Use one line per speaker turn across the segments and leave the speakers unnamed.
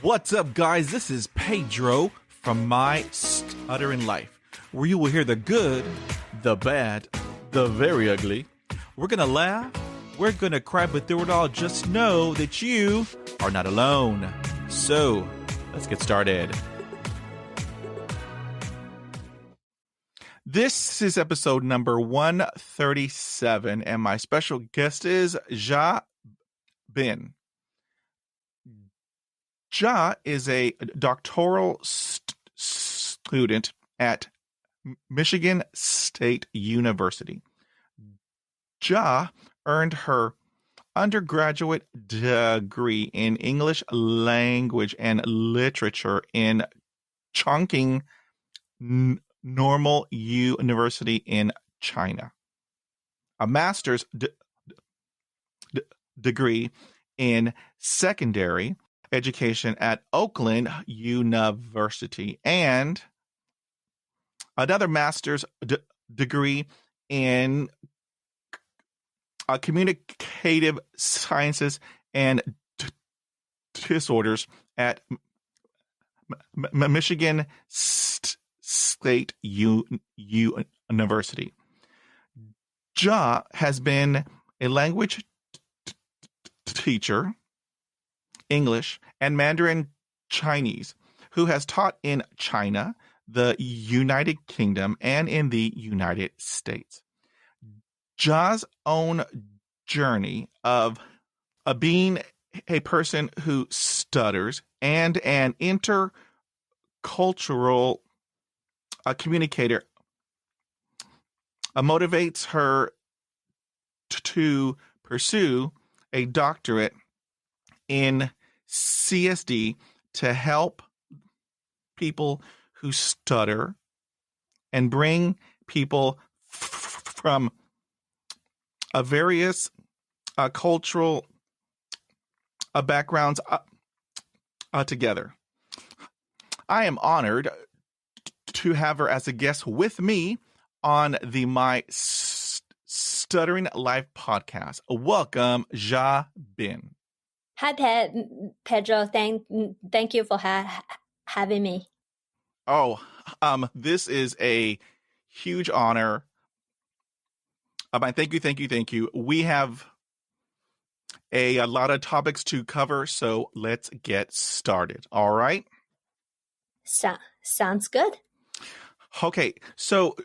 What's up, guys? This is Pedro from My Stuttering Life, where you will hear the good, the bad, the very ugly. We're going to laugh, we're going to cry, but through it all, just know that you are not alone. So, let's get started. This is episode number 137, and my special guest is Ja Bin. Ja is a doctoral student at Michigan State University. Ja earned her undergraduate degree in English language and literature in Chongqing Normal University in China. A master's degree in secondary education at Oakland University, and another master's degree in Communicative Sciences and Disorders at Michigan State University. Ja has been a language teacher, English, and Mandarin Chinese, who has taught in China, the United Kingdom, and in the United States. Ja's own journey of being a person who stutters and an intercultural communicator motivates her to pursue a doctorate in CSD to help people who stutter and bring people from various cultural backgrounds together. I am honored to have her as a guest with me on the My Stuttering Life podcast. Welcome, Ja Bin.
Hi, Pedro. Thank you for having me.
Oh, this is a huge honor. Thank you. We have a lot of topics to cover, so let's get started. All right?
Sounds good.
Okay, so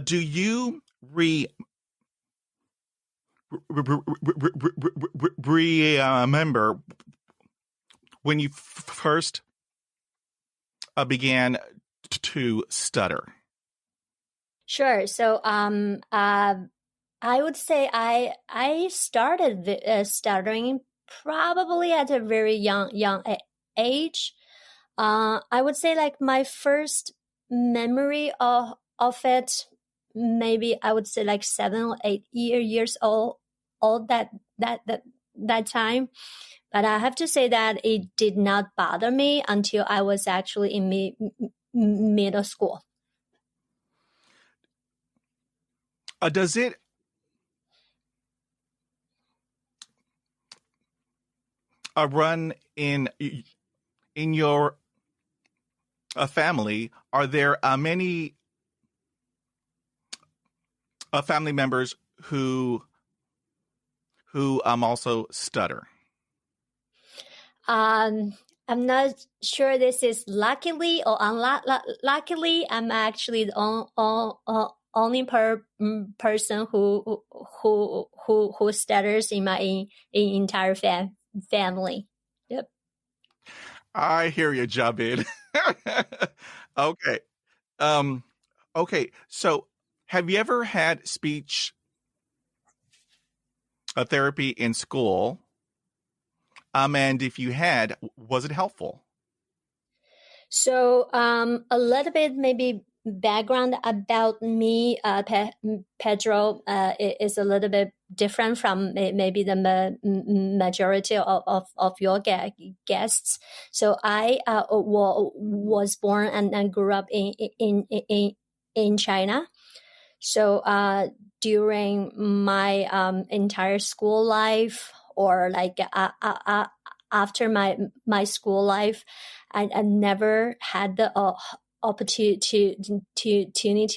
do you remember when you first began to stutter?
Sure. So, I would say I started stuttering probably at a very young age. I would say like my first memory of it, maybe I would say like 7 or 8 years old that time. But I have to say that it did not bother me until I was actually in middle school.
Does it run in your family? Are there many family members who also stutter?
I'm not sure this is luckily or unluckily. I'm actually the only person who stutters in my entire family. Yep.
I hear you, Ja Bin. Okay. Okay. So, have you ever had speech therapy in school? And if you had, was it helpful?
So, a little bit maybe background about me, Pedro, is a little bit different from maybe the majority of your guests. So I was born and grew up in China. So during my entire school life, or like after my school life, I never had the opportunity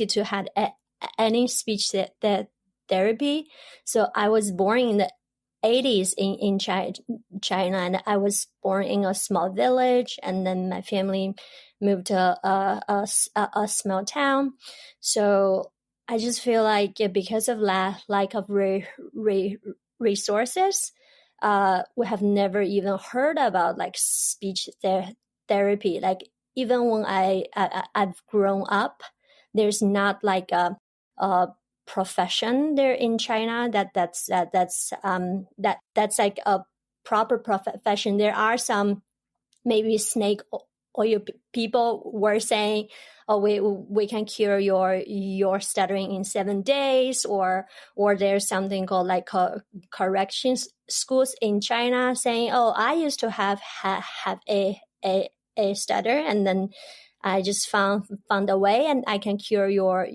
to have any speech therapy. So I was born in the 80s in China, and I was born in a small village, and then my family moved to a small town. So I just feel like because of lack of resources, we have never even heard about like speech therapy. Like even when I've grown up, there's not like a profession there in China that's like a proper profession. There are some maybe snake oil people were saying, oh, we can cure your stuttering in 7 days, or there's something called like corrections schools in China saying, oh, I used to have a stutter, and then I just found a way, and I can cure your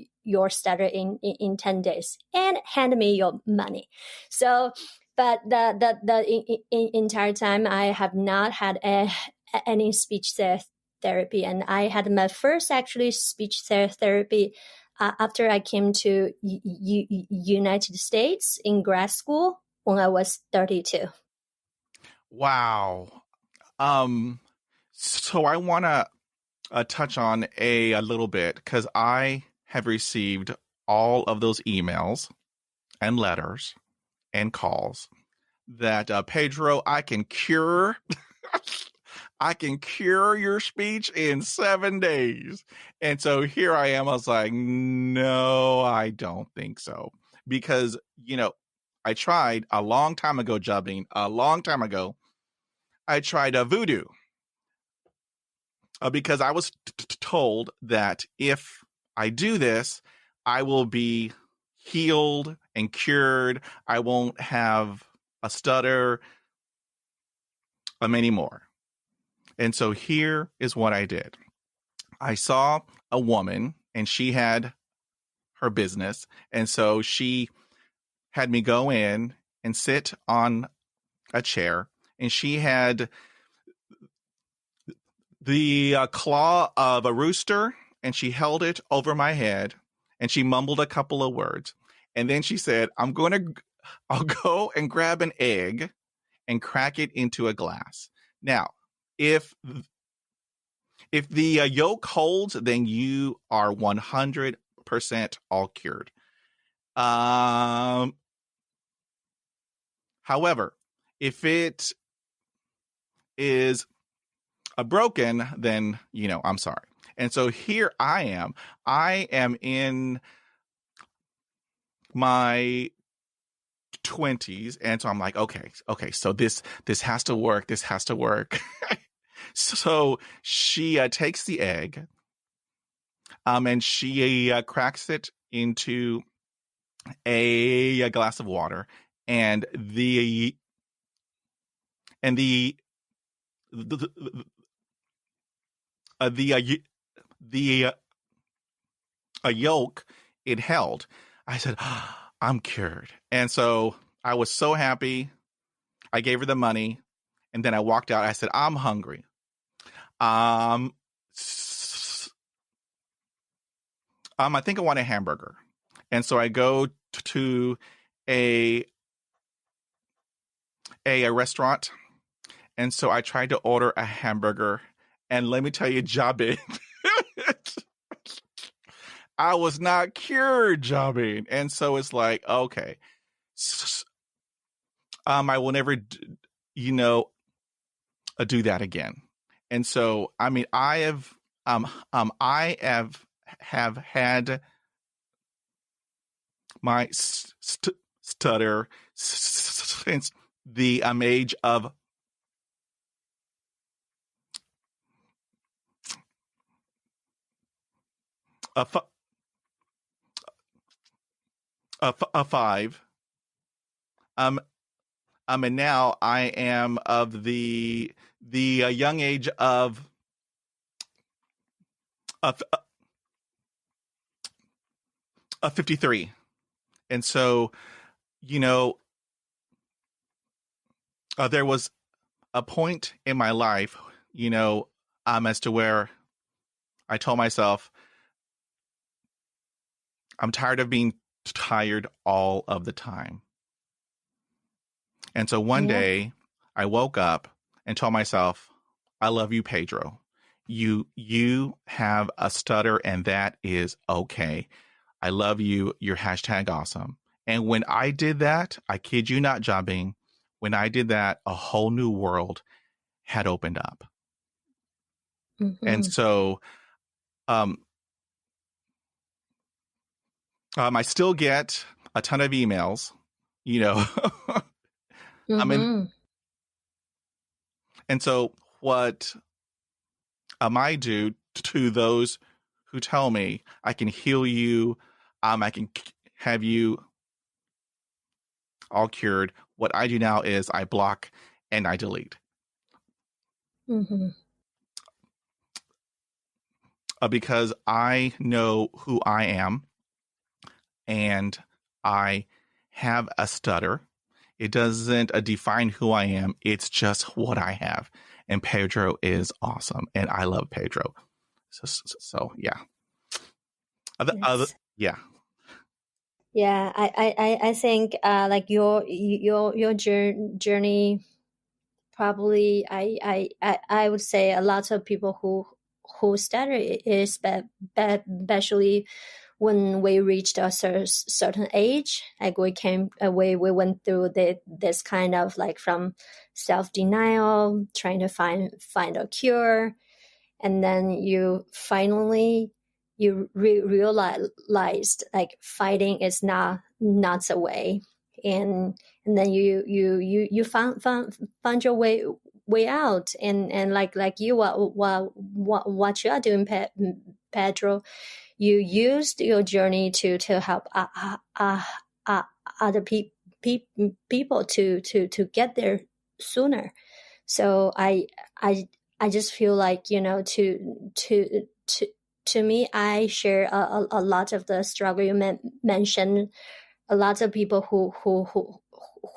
stutter in 10 days and hand me your money. So but the entire time I have not had any speech therapy, and I had my first actually speech therapy after I came to United States in grad school when I was 32.
Wow. So I want to touch on a little bit, because I have received all of those emails and letters and calls that Pedro, I can cure your speech in 7 days. And so here I am. I was like, no, I don't think so. Because, I tried a long time ago, Jubbing, a long time ago. I tried a voodoo because I was told that if I do this, I will be healed and cured. I won't have a stutter anymore. And so here is what I did. I saw a woman, and she had her business. And so she had me go in and sit on a chair, and she had the claw of a rooster, and she held it over my head, and she mumbled a couple of words. And then she said, I'll go and grab an egg and crack it into a glass. Now, if the yolk holds, then you are 100% all cured. However, if it is broken, then, I'm sorry. And so here I am. I am in my 20s, and so I'm like, okay, so this has to work. This has to work. So she takes the egg, and she cracks it into a glass of water, and the yolk it held. I said, I'm cured. And so I was so happy. I gave her the money, and then I walked out. I said, I'm hungry. I think I want a hamburger. And so I go to a restaurant, and so I tried to order a hamburger, and let me tell you, Jabin, I was not cured, Jabin. And so it's like, okay, I will never, do that again. And so, I mean, I have had my stutter since the age of 5. And now I am of the young age of 53. And so, you know, there was a point in my life, as to where I told myself, I'm tired of being tired all of the time. And so one
Yeah.
day I woke up and told myself, I love you, Pedro. You have a stutter, and that is okay. I love you. You're hashtag awesome. And when I did that, I kid you not, Jabing, when I did that, a whole new world had opened up. And
Mm-hmm.
so um, I still get a ton of emails, you know. I mean,
Mm-hmm.
and so what I do to those who tell me I can heal you, I can have you all cured. What I do now is I block and I delete.
Mm-hmm.
Because I know who I am and I have a stutter. It doesn't define who I am. It's just what I have. And Pedro is awesome. And I love Pedro. So yeah.
Yes.
Yeah.
Yeah, I think like your journey, probably I would say a lot of people who study is especially when we reached a certain age, like we went through this kind of like from self-denial, trying to find a cure, and then you finally realized like fighting is not the way, and then you found your way out, and like you what you are doing, Pedro. You used your journey to help uh, other people to get there sooner. So I I just feel like, to me, I share a lot of the struggle you mentioned. A lot of people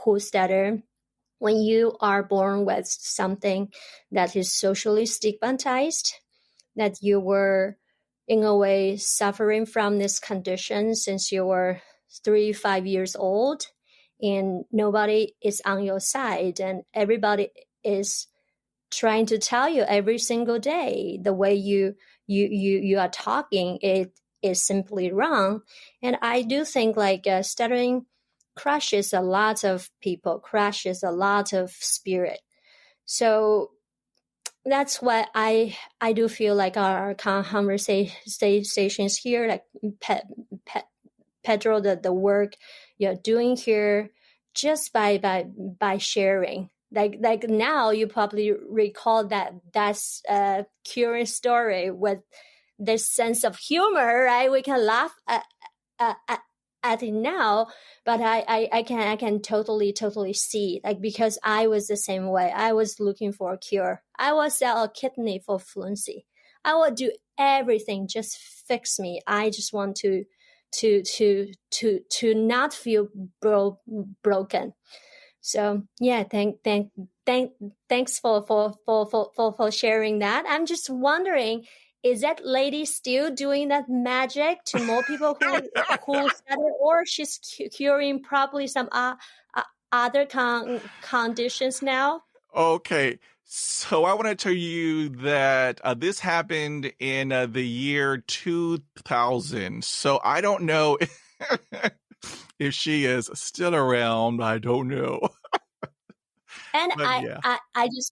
who stutter, when you are born with something that is socially stigmatized, that you were in a way suffering from this condition since you were 3 5 years old, and nobody is on your side, and everybody is trying to tell you every single day the way you are talking it is simply wrong. And I do think like stuttering crushes a lot of people, crushes a lot of spirit. So that's what I do feel like our conversations here, like Pe, Pedro, the work you're doing here, just by sharing. Like now, you probably recall that's a curious story with this sense of humor, right? We can laugh at it now, but I can totally see, like, because I was the same way. I was looking for a cure. I would sell a kidney for Fluency. I would do everything, just fix me. I just want to not feel broken. So yeah, thanks for sharing that. I'm just wondering, is that lady still doing that magic to more people who stutter, or she's curing probably some other conditions now?
Okay. So I want to tell you that this happened in the year 2000. So I don't know if she is still around. I don't know.
And
But yeah.
I just,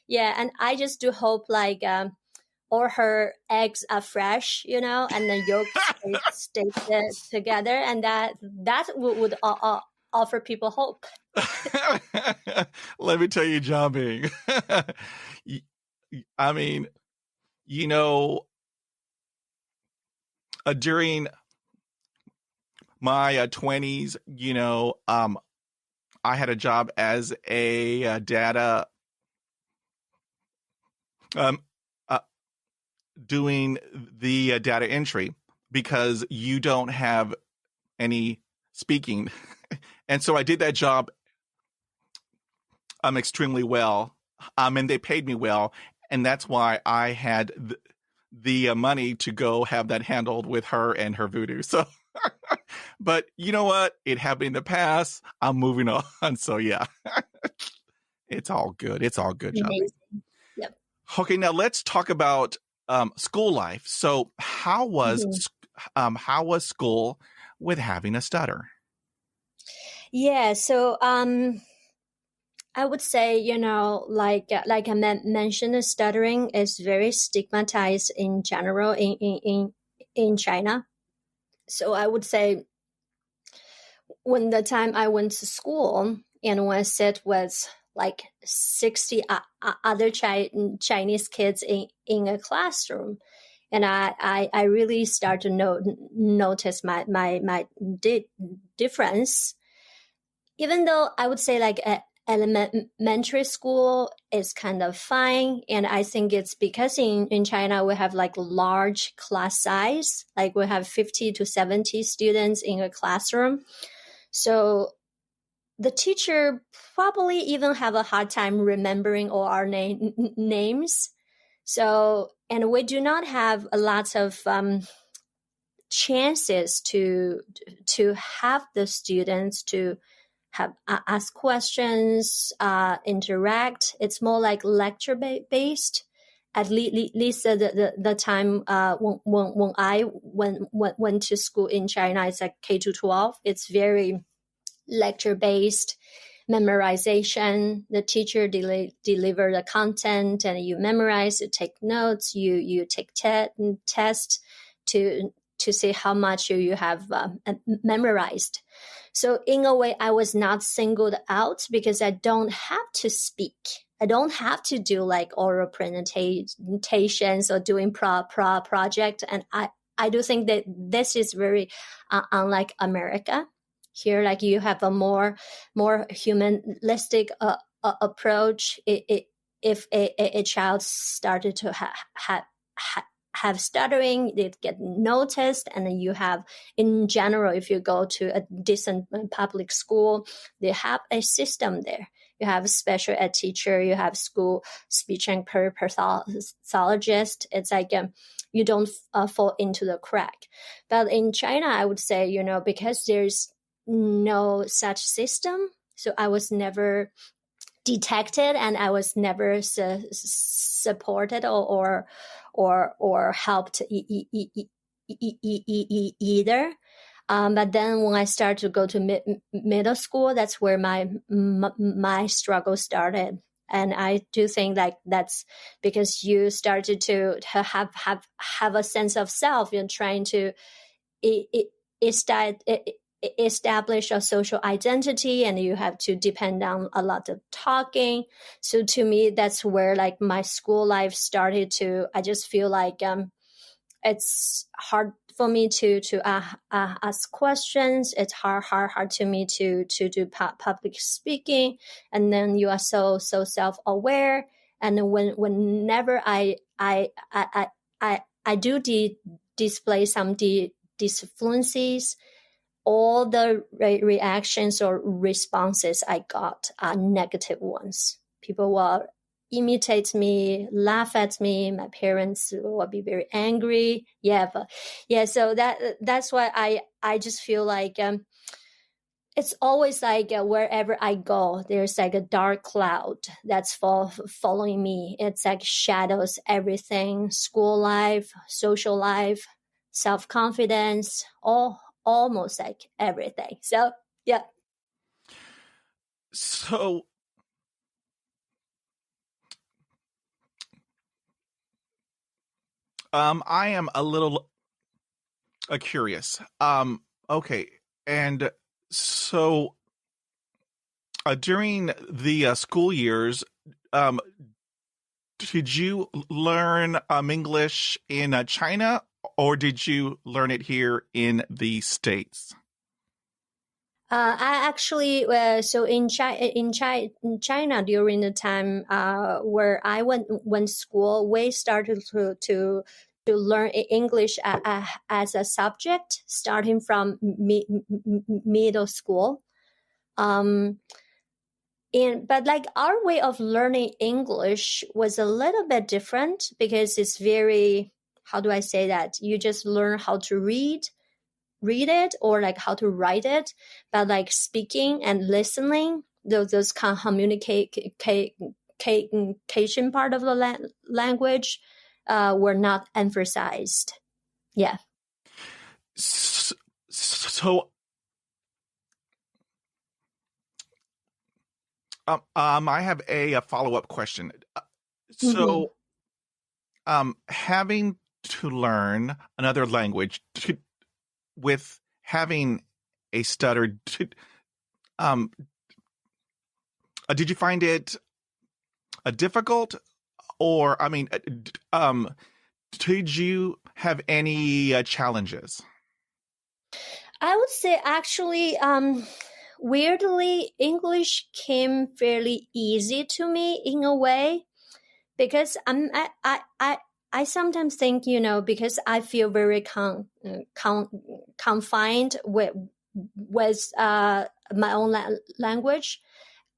yeah, and I just do hope like all her eggs are fresh, and the yolk stay together, and that would offer people hope.
Let me tell you, John Bing. I mean, you know, during my 20s, I had a job as a data, um, uh, doing the data entry, because you don't have any speaking. And so I did that job extremely well, and they paid me well. And that's why I had the money to go have that handled with her and her voodoo. So, but you know what? It happened in the past. I'm moving on. So yeah, it's all good. It's all good, Jia.
Amazing. Yep.
Okay, now let's talk about school life. So how was school with having a stutter?
Yeah. So I would say, like I mentioned, stuttering is very stigmatized in general in China. So I would say when the time I went to school and when I sat with like 60 other Chinese kids in a classroom, and I really start to notice my difference. Even though I would say like elementary school is kind of fine, and I think it's because in China we have like large class size, like we have 50 to 70 students in a classroom. So the teacher probably even have a hard time remembering all our names. So, and we do not have a lot of chances to have the students to have ask questions, interact. It's more like lecture based. At least the time when I went to school in China, it's like K to 12. It's very lecture based memorization. The teacher deliver the content and you memorize, you take notes, you take test to see how much you have memorized. So in a way, I was not singled out because I don't have to speak. I don't have to do like oral presentations or doing project. And I do think that this is very unlike America. Here, like you have a more humanistic approach. If a child started to have stuttering, they get noticed, and then you have, in general, if you go to a decent public school, they have a system there. You have a special ed teacher, you have school speech and pathologist. It's like you don't fall into the crack. But in China, I would say, because there's no such system, so I was never detected and I was never supported or helped either. But then when I started to go to middle school, that's where my struggle started. And I do think like that's because you started to have a sense of self. You're trying to establish a social identity, and you have to depend on a lot of talking. So to me, that's where like my school life started to, I just feel like it's hard for me to ask questions. It's hard to me to do public speaking. And then you are so self-aware. And whenever I do display some fluencies, all the reactions or responses I got are negative ones. People will imitate me, laugh at me. My parents will be very angry. So that's why I just feel like it's always like wherever I go, there's like a dark cloud that's following me. It's like shadows everything: school life, social life, self-confidence, almost like everything. So yeah.
So I am a little curious. Okay, and so during the school years, did you learn English in China, or did you learn it here in the States?
I actually, so in China during the time where I went school, we started to learn English as a subject, starting from middle school. But like our way of learning English was a little bit different because it's very, how do I say that? You just learn how to read it, or like how to write it, but like speaking and listening, those kind of communication part of the language were not emphasized. Yeah.
So I have a follow-up question. So, having to learn another language with having a stutter, did you find it difficult, or did you have any challenges?
I would say actually, weirdly, English came fairly easy to me in a way, because I sometimes think, because I feel very confined with my own language.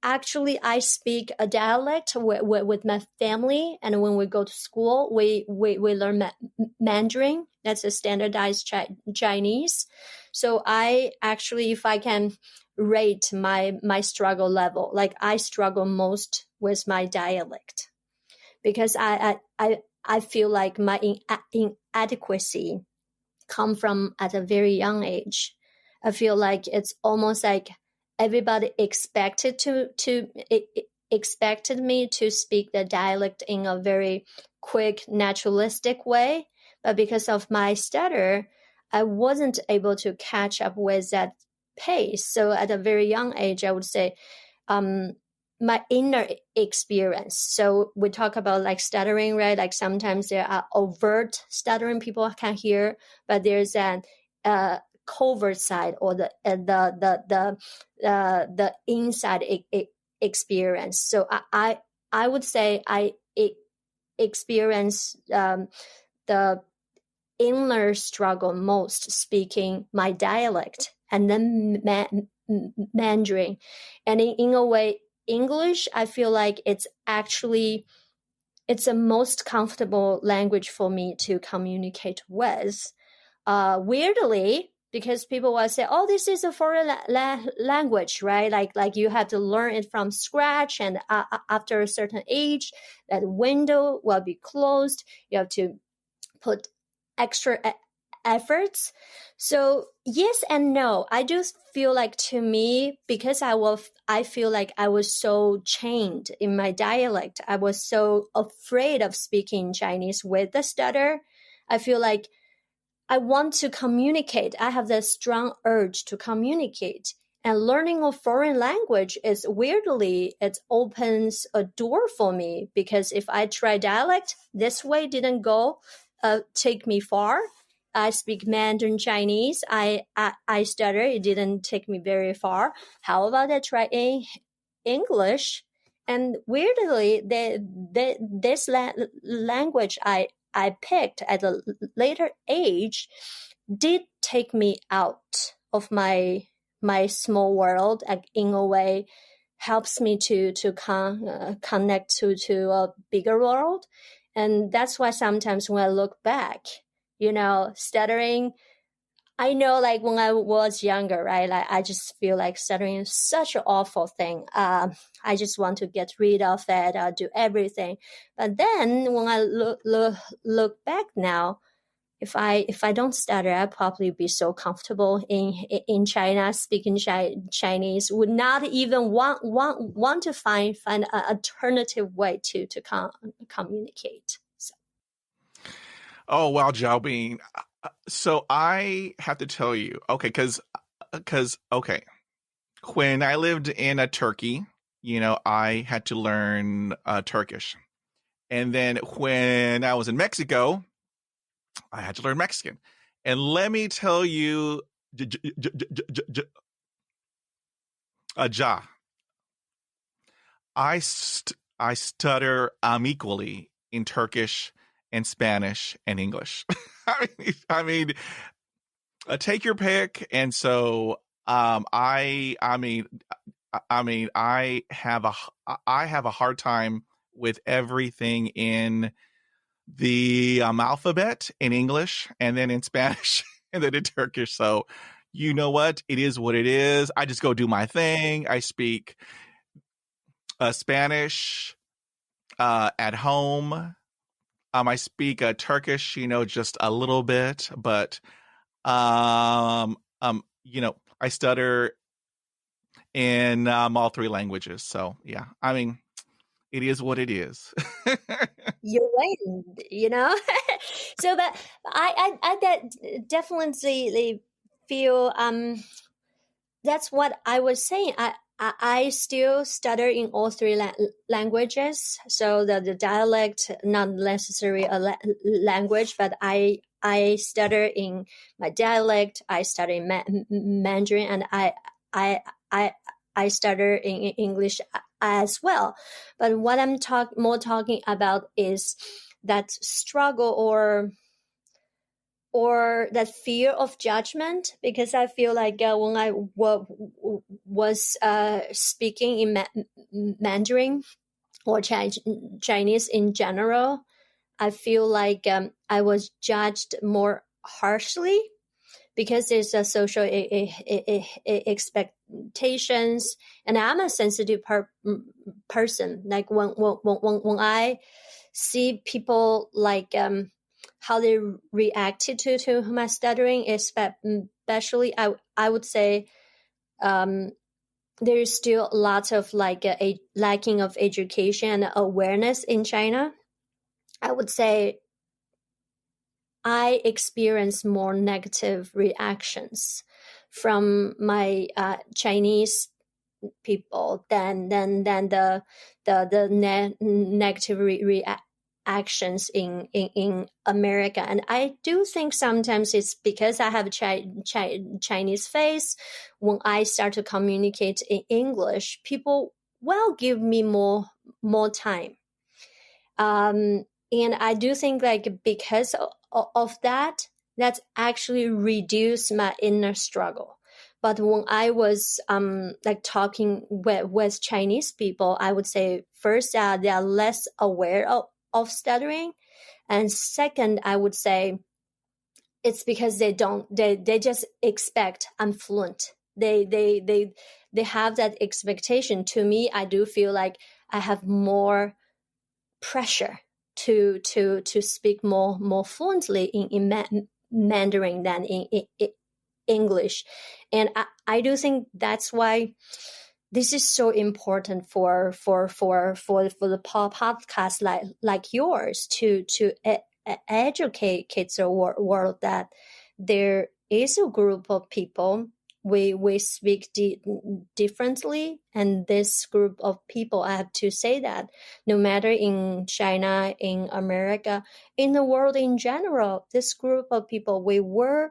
Actually, I speak a dialect with my family, and when we go to school, we learn Mandarin. That's a standardized Chinese. So I actually, if I can rate my struggle level, like I struggle most with my dialect, because I feel like my inadequacy come from at a very young age. I feel like it's almost like everybody expected me to speak the dialect in a very quick, naturalistic way. But because of my stutter, I wasn't able to catch up with that pace. So at a very young age, I would say, my inner experience. So we talk about like stuttering, right? Like sometimes there are overt stuttering people can hear, but there's an covert side, or the inside experience. So I would say I experience the inner struggle most speaking my dialect, and then Mandarin, and in a way English, I feel like it's a most comfortable language for me to communicate with. Weirdly, because people will say, "Oh, this is a foreign language, right? Like you have to learn it from scratch, and after a certain age, that window will be closed. You have to put extra efforts." So yes and no. I just feel like, to me, because I feel like I was so chained in my dialect, I was so afraid of speaking Chinese with the stutter. I feel like I want to communicate. I have this strong urge to communicate. And learning a foreign language is weirdly, it opens a door for me, because if I try dialect, this way didn't take me far. I speak Mandarin Chinese. I stutter. It didn't take me very far. How about I try English? And weirdly, this language I picked at a later age did take me out of my small world, in a way, helps me to connect to a bigger world. And that's why sometimes when I look back, stuttering, I know, like when I was younger, right? Like I just feel like stuttering is such an awful thing. I just want to get rid of it. I'll do everything. But then when I look back now, if I don't stutter, I'd probably be so comfortable in China, speaking Chinese. Would not even want to find an alternative way to communicate. So.
Oh, wow, Xiaobing. So I have to tell you, okay, because okay, when I lived in Turkey, I had to learn Turkish, and then when I was in Mexico, I had to learn Mexican. And let me tell you, Ja, I stutter equally in Turkish and Spanish and English. I mean, take your pick. And so, I have a hard time with everything in the alphabet in English and then in Spanish and then in Turkish. So, you know what? It is what it is. I just go do my thing. I speak Spanish at home. I speak Turkish, just a little bit, but I stutter in all three languages. So yeah, it is what it is.
You win, So, but I definitely feel that's what I was saying. I still stutter in all three languages. So the dialect, not necessarily a language, but I stutter in my dialect. I stutter in Mandarin, and I stutter in English as well. But what I'm more talking about is that struggle or that fear of judgment, because I feel like when I was speaking in Mandarin or Chinese in general, I feel like I was judged more harshly because there's a social expectations, and I'm a sensitive person. Like when I see people like how they reacted to my stuttering, especially I would say there is still lots of like a lacking of education and awareness in China. I would say I experience more negative reactions from my Chinese people than the negative reactions in America. And I do think sometimes it's because I have Chinese face. When I start to communicate in English, people will give me more time. And I do think like because of that, that's actually reduced my inner struggle. But when I was like talking with Chinese people, I would say first they are less aware of stuttering, and second I would say it's because they just expect I'm fluent. They have that expectation. To me, I do feel like I have more pressure to speak more fluently in Mandarin than in English. And I do think that's why this is so important for the podcast like yours to educate kids the world that there is a group of people we speak differently, and this group of people, I have to say that no matter in China, in America, in the world in general, this group of people, we were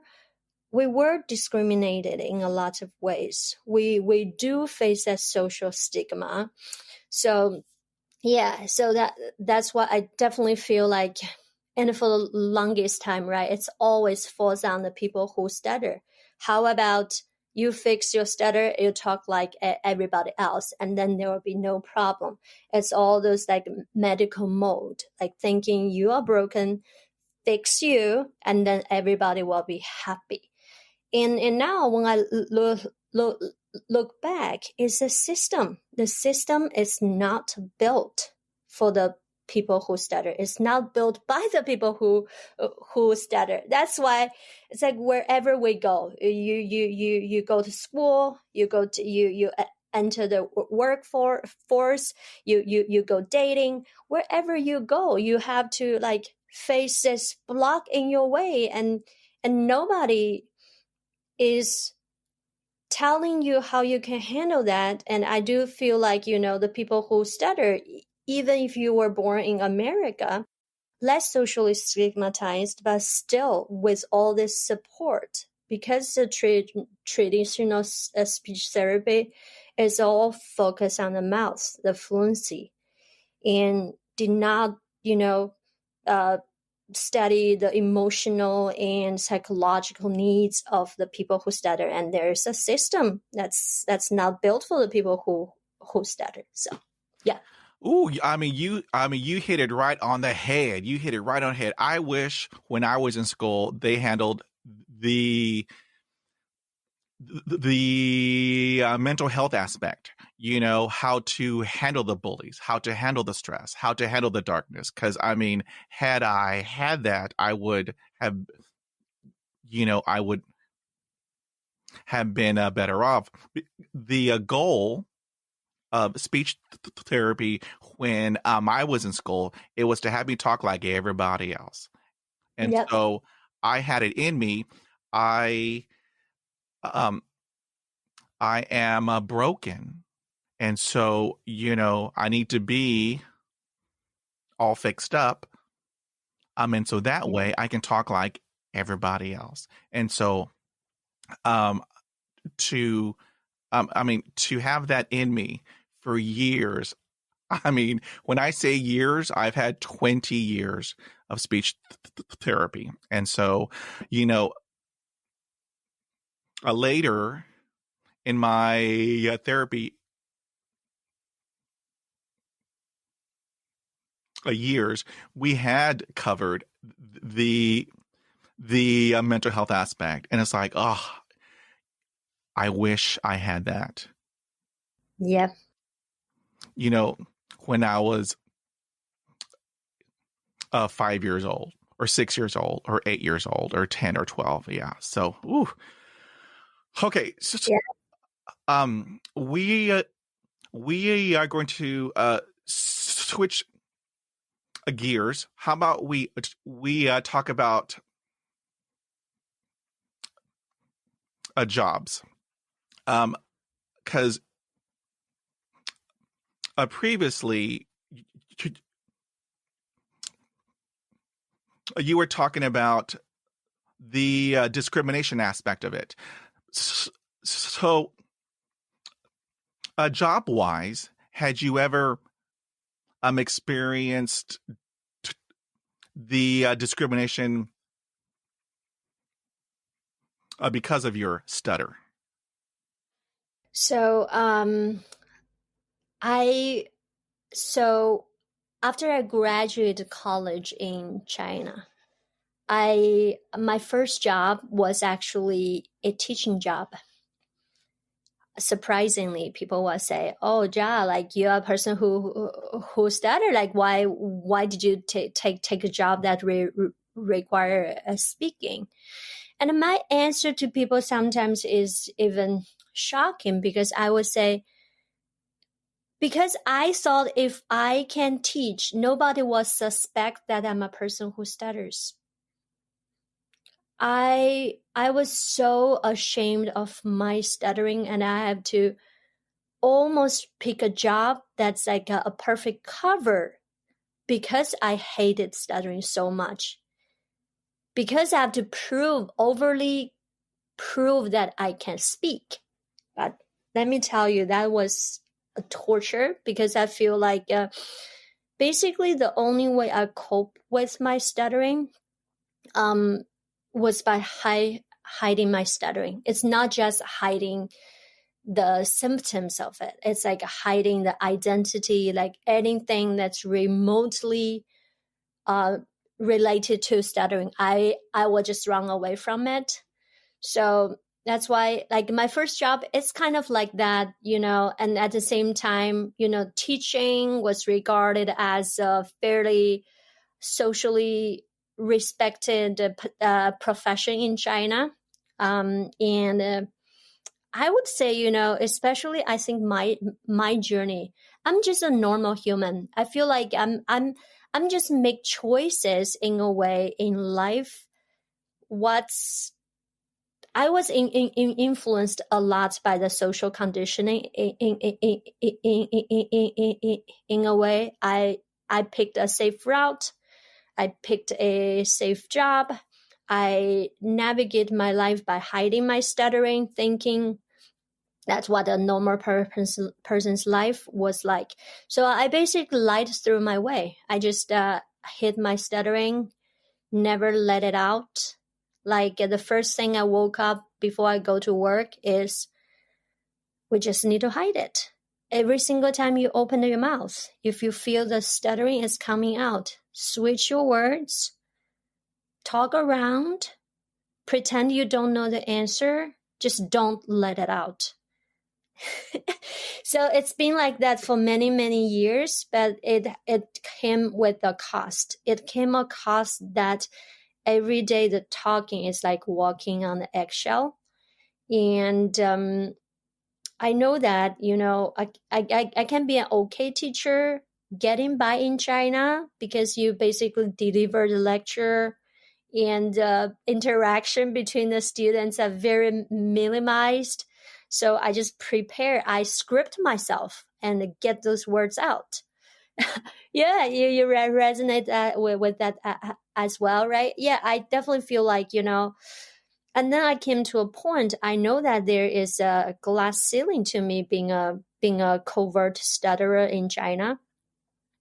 discriminated in a lot of ways. We do face that social stigma. So yeah, so that's what I definitely feel like. And for the longest time, right, it's always falls on the people who stutter. How about you fix your stutter, you talk like everybody else, and then there will be no problem. It's all those like medical mode, like thinking you are broken, fix you, and then everybody will be happy. And now when I look back, it's a system. The system is not built for the people who stutter. It's not built by the people who stutter. That's why it's like wherever we go, you go to school, you enter the workforce, you go dating, wherever you go, you have to like face this block in your way, and nobody is telling you how you can handle that. And I do feel like, the people who stutter, even if you were born in America, less socially stigmatized, but still with all this support, because the traditional speech therapy is all focused on the mouth, the fluency, and did not, uh, study the emotional and psychological needs of the people who stutter, and there's a system that's not built for the people who stutter. So yeah.
Ooh, you hit it right on the head. You hit it right on the head. I wish when I was in school they handled the mental health aspect. How to handle the bullies, how to handle the stress, how to handle the darkness. Because had I had that, I would have, I would have been better off. The goal of speech therapy when I was in school, it was to have me talk like everybody else. And
Yep.
so I had it in me. I um I am broken. And so, I need to be all fixed up. And so that
Yeah.
way I can talk like everybody else. And so um to to have that in me for years. When I say years, I've had 20 years of speech therapy. And so, you know, later in my therapy years, we had covered the mental health aspect, and it's like, oh, I wish I had that.
Yep.
When I was 5 years old, or 6 years old, or 8 years old, or 10 or 12. Yeah. So, ooh. Okay. So,
Yeah.
we are going to switch gears. How about we talk about jobs? Because previously you were talking about the discrimination aspect of it. So, job-wise, had you ever experienced the discrimination because of your stutter?
So I so after I graduated college in China, my first job was actually a teaching job. Surprisingly, people will say, "Oh, Ja, like you're a person who stutter. Like, why did you take a job that require speaking?" And my answer to people sometimes is even shocking, because I would say, because I thought if I can teach, nobody will suspect that I'm a person who stutters. I was so ashamed of my stuttering, and I have to almost pick a job that's like a perfect cover, because I hated stuttering so much. Because I have to overly prove that I can speak. But let me tell you, that was a torture, because I feel like basically the only way I cope with my stuttering was by hiding my stuttering. It's not just hiding the symptoms of it. It's like hiding the identity, like anything that's remotely related to stuttering. I will just run away from it. So that's why, like, my first job, it's kind of like that, and at the same time, teaching was regarded as a fairly socially respected profession in China. And I would say, especially I think my journey, I'm just a normal human. I feel like I'm just make choices in a way in life. I was influenced a lot by the social conditioning in a way. I picked a safe route. I picked a safe job. I navigate my life by hiding my stuttering, thinking that's what a normal person's life was like. So I basically lied through my way. I just hid my stuttering, never let it out. Like the first thing I woke up before I go to work is we just need to hide it. Every single time you open your mouth, if you feel the stuttering is coming out, switch your words, talk around, pretend you don't know the answer, just don't let it out. So it's been like that for many, many years, but it came with a cost. It came a cost that every day the talking is like walking on the eggshell. And I know that, I can be an okay teacher getting by in China because you basically deliver the lecture and interaction between the students are very minimized. So I just I script myself and get those words out. Yeah, you resonate with that as well, right? Yeah, I definitely feel like, and then I came to a point, I know that there is a glass ceiling to me being a covert stutterer in China,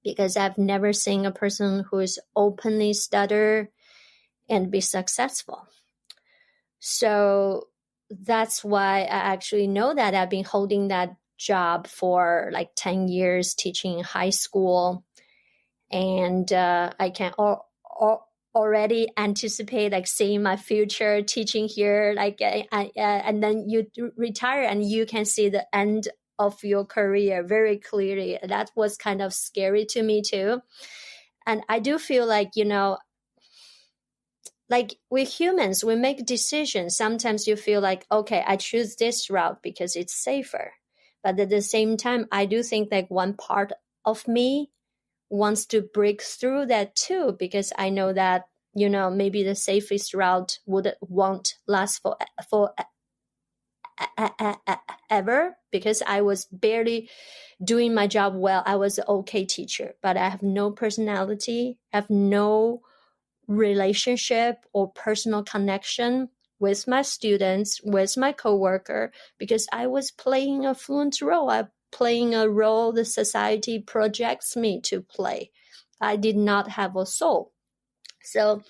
because I've never seen a person who is openly stutter and be successful. So that's why I actually know that I've been holding that job for like 10 years, teaching high school. And I can already anticipate like seeing my future teaching here, like and then you retire and you can see the end of your career very clearly. That was kind of scary to me too. And I do feel like, like we humans, we make decisions. Sometimes you feel like, okay, I choose this route because it's safer. But at the same time, I do think like one part of me wants to break through that too, because I know that, maybe the safest route won't last for ever, because I was barely doing my job well. I was an okay teacher, but I have no personality, have no relationship or personal connection with my students, with my coworker, because I was playing a fluent role. I'm playing a role the society projects me to play. I did not have a soul. So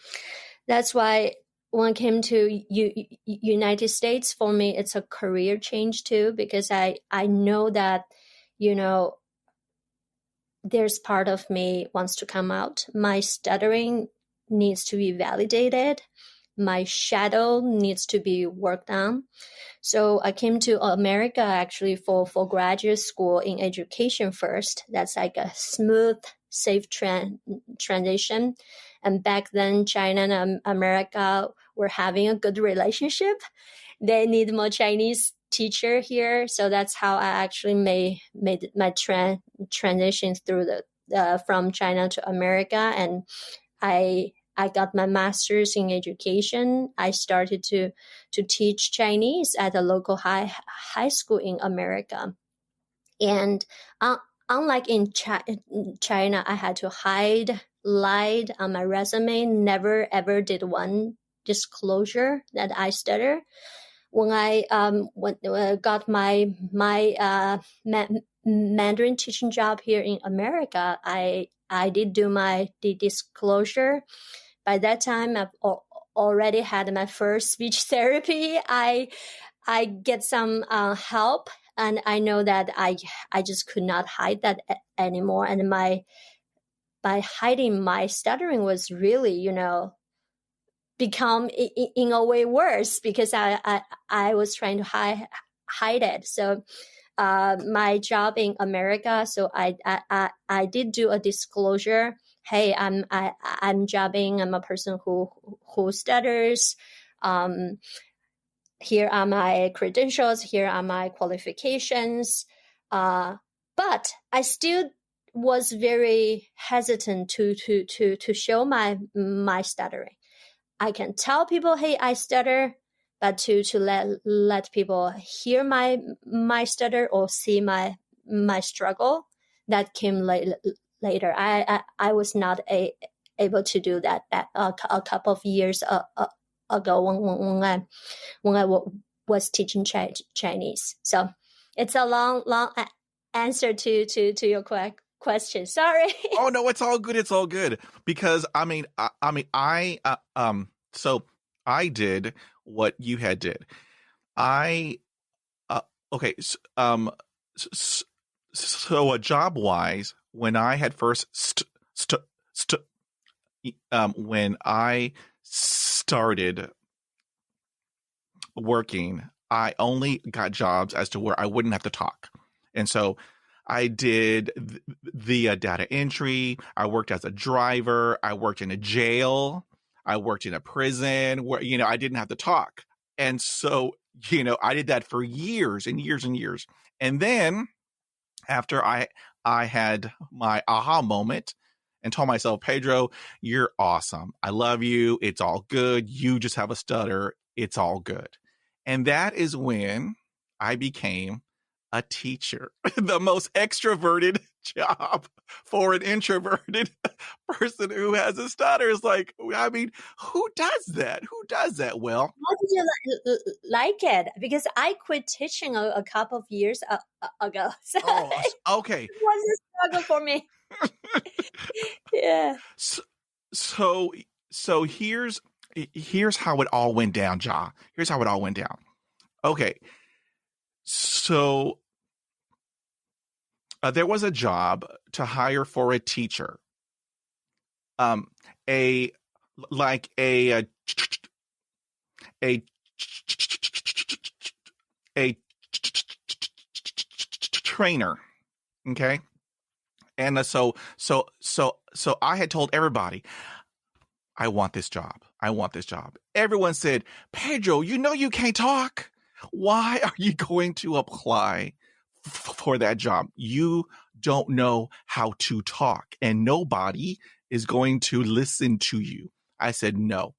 that's why when it came to United States, for me, it's a career change too, because I know that, there's part of me wants to come out. My stuttering needs to be validated. My shadow needs to be worked on. So I came to America actually for graduate school in education first. That's like a smooth, safe transition. And back then, China and America were having a good relationship. They need more Chinese teacher here. So that's how I actually made my transition through from China to America. And I got my master's in education. I started to teach Chinese at a local high school in America. And unlike in China, I had to lied on my resume, never ever did one disclosure that I stutter. When I got my Mandarin teaching job here in America, I did do my disclosure. By that time, I've already had my first speech therapy. I get some help, and I know that I just could not hide that anymore. And by hiding my stuttering was really, become in a way worse, because I was trying to hide it. So my job in America, so I did do a disclosure. Hey, I'm jobbing. I'm a person who stutters. Here are my credentials. Here are my qualifications. But I still was very hesitant to show my stuttering. I can tell people, hey, I stutter, but to let people hear my stutter or see my struggle, that came later. I was not able to do that a couple of years ago when I was teaching Chinese. So it's a long answer to your question. Sorry.
Oh no, it's all good. It's all good because so I did what you had did. I okay. So job wise, when I had first when I started working, I only got jobs as to where I wouldn't have to talk. And so I did the data entry. I worked as a driver. I worked in a jail. I worked in a prison where, I didn't have to talk. And so, I did that for years and years and years. And then after I had my aha moment and told myself, Pedro, you're awesome. I love you. It's all good. You just have a stutter. It's all good. And that is when I became a teacher, the most extroverted job for an introverted person who has a stutter. Is like, I mean, who does that? Who does that? Well,
How did you like it? Because I quit teaching a couple of years ago. So
oh, okay.
it was a struggle for me. Yeah.
So here's how it all went down, Ja. Here's how it all went down. Okay. So there was a job to hire for a teacher. A trainer. Okay. And so I had told everybody, I want this job. I want this job. Everyone said, Pedro, you can't talk. Why are you going to apply for that job? You don't know how to talk, and nobody is going to listen to you. I said, no,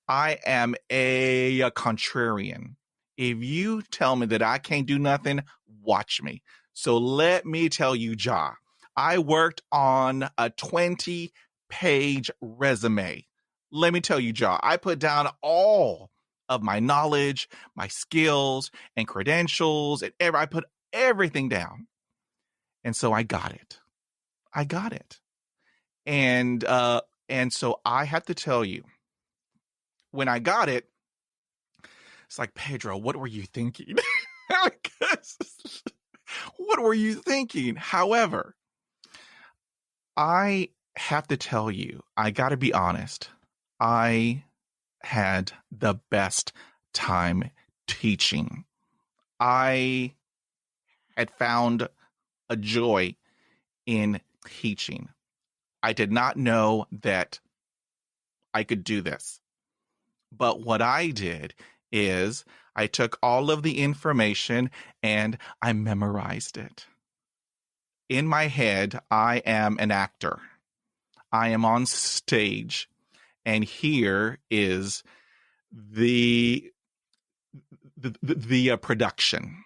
I am a contrarian. If you tell me that I can't do nothing, watch me. So let me tell you, Ja, I worked on a 20-page resume. Let me tell you, Ja, I put down all of my knowledge, my skills, and credentials, and I put everything down. And so I got it. And so I have to tell you, when I got it, it's like, Pedro, what were you thinking? What were you thinking? However, I have to tell you, I got to be honest. I had the best time teaching. I had found a joy in teaching. I did not know that I could do this. But what I did is I took all of the information and I memorized it. In my head, I am an actor. I am on stage, and here is the production.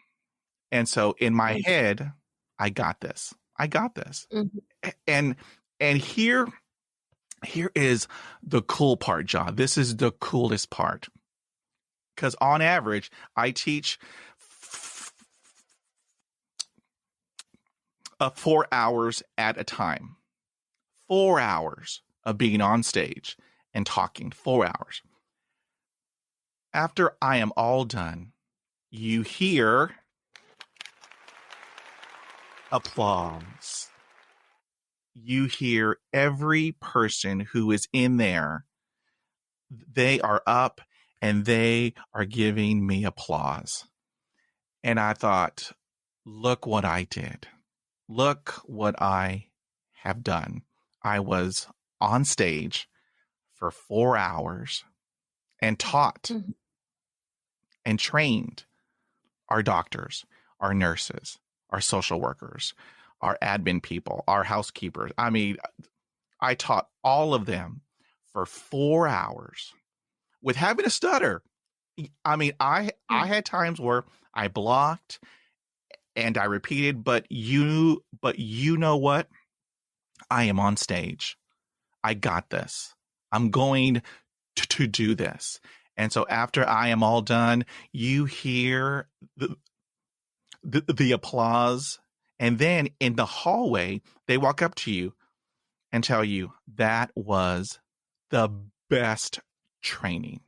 And so in my head, I got this. Mm-hmm. And here is the cool part, John. This is the coolest part. Because on average, I teach 4 hours at a time. 4 hours of being on stage and talking. 4 hours. After I am all done, you hear applause. You hear every person who is in there. They are up and they are giving me applause. And I thought, look what I did. Look what I have done. I was on stage for 4 hours and taught and trained our doctors, our nurses, our social workers, our admin people, our housekeepers. I mean, I taught all of them for 4 hours with having a stutter. I mean, I had times where I blocked and I repeated, but you know what? I am on stage. I got this. I'm going to do this. And so after I am all done, you hear the applause And then in the hallway, they walk up to you and tell you that was the best training.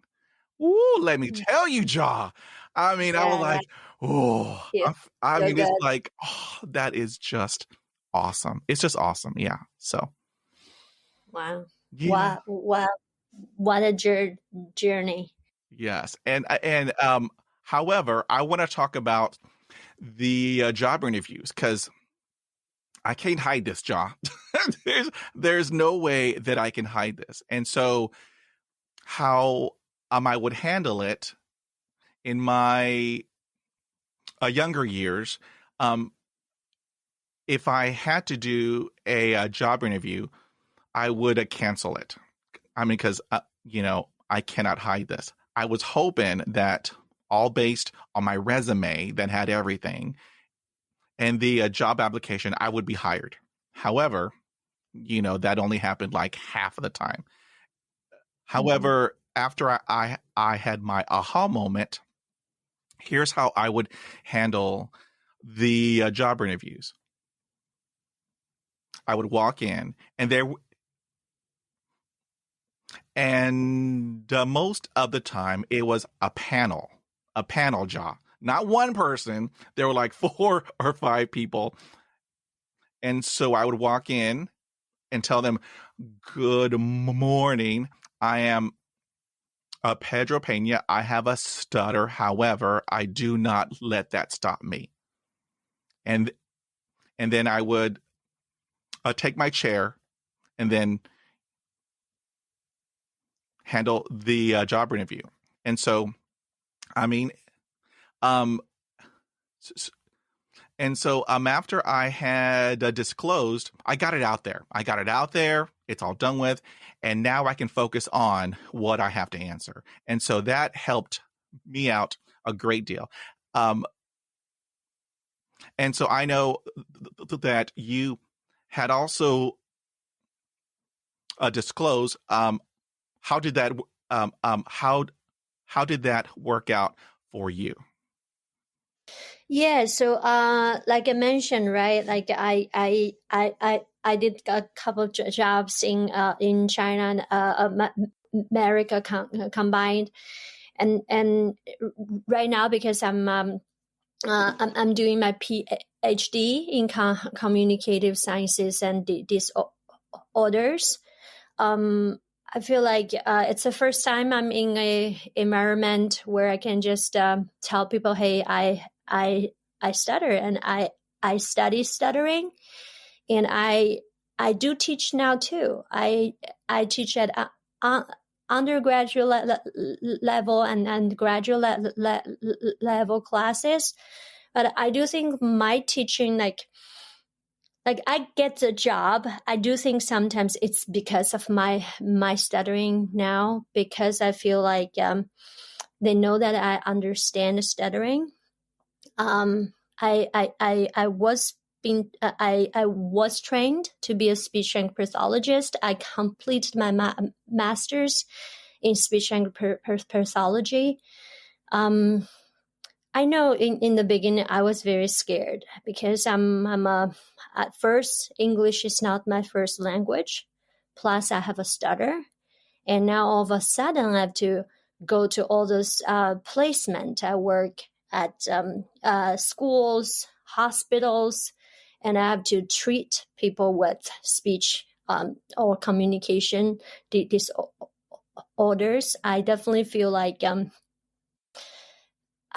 Ooh, let me tell you, Ja. I mean, I was
Yeah, yeah,
like, oh,
yeah.
I
So
mean, it's
good.
like, oh, that is just awesome. It's just awesome. Yeah. So,
Wow.
yeah.
Wow. Wow. What a journey.
Yes. However, I want to talk about the job interviews because I can't hide this, Ja. there's no way that I can hide this. And so, how I would handle it in my younger years, um, if I had to do a job interview, I would cancel it. I mean, because, I cannot hide this. I was hoping that all based on my resume that had everything and the job application, I would be hired. However, that only happened like half of the time.
Mhm.
However, after I had my aha moment, here's how I would handle the job interviews. I would walk in, and most of the time it was a panel job, not one person. There were like 4 or 5 people, and so I would walk in and tell them, "Good morning. I am Pedro Pena. I have a stutter. However, I do not let that stop me." And and then I would take my chair and then handle the job interview. And so, I mean, um, after I had disclosed, I got it out there. I got it out there. It's all done with, and now I can focus on what I have to answer. And so that helped me out a great deal. Um, and so I know that you had also disclosed. How did that? How did that work out for you?
Yeah, so like I mentioned, right? Like I did a couple of jobs in China and America combined, and right now because I'm doing my PhD in communicative sciences and disorders. I feel like it's the first time I'm in a environment where I can just tell people, "Hey, I stutter and I study stuttering, and I do teach now too. I teach at undergraduate level and graduate level classes, but I do think my teaching like I get the job. I do think sometimes it's because of my stuttering now, because I feel like they know that I understand stuttering. I was being I was trained to be a speech and pathologist. I completed my master's in speech and pathology. Um, I know in the beginning I was very scared because at first English is not my first language. Plus I have a stutter, and now all of a sudden I have to go to all those placement. I work at schools, hospitals, and I have to treat people with speech or communication disorders. I definitely feel like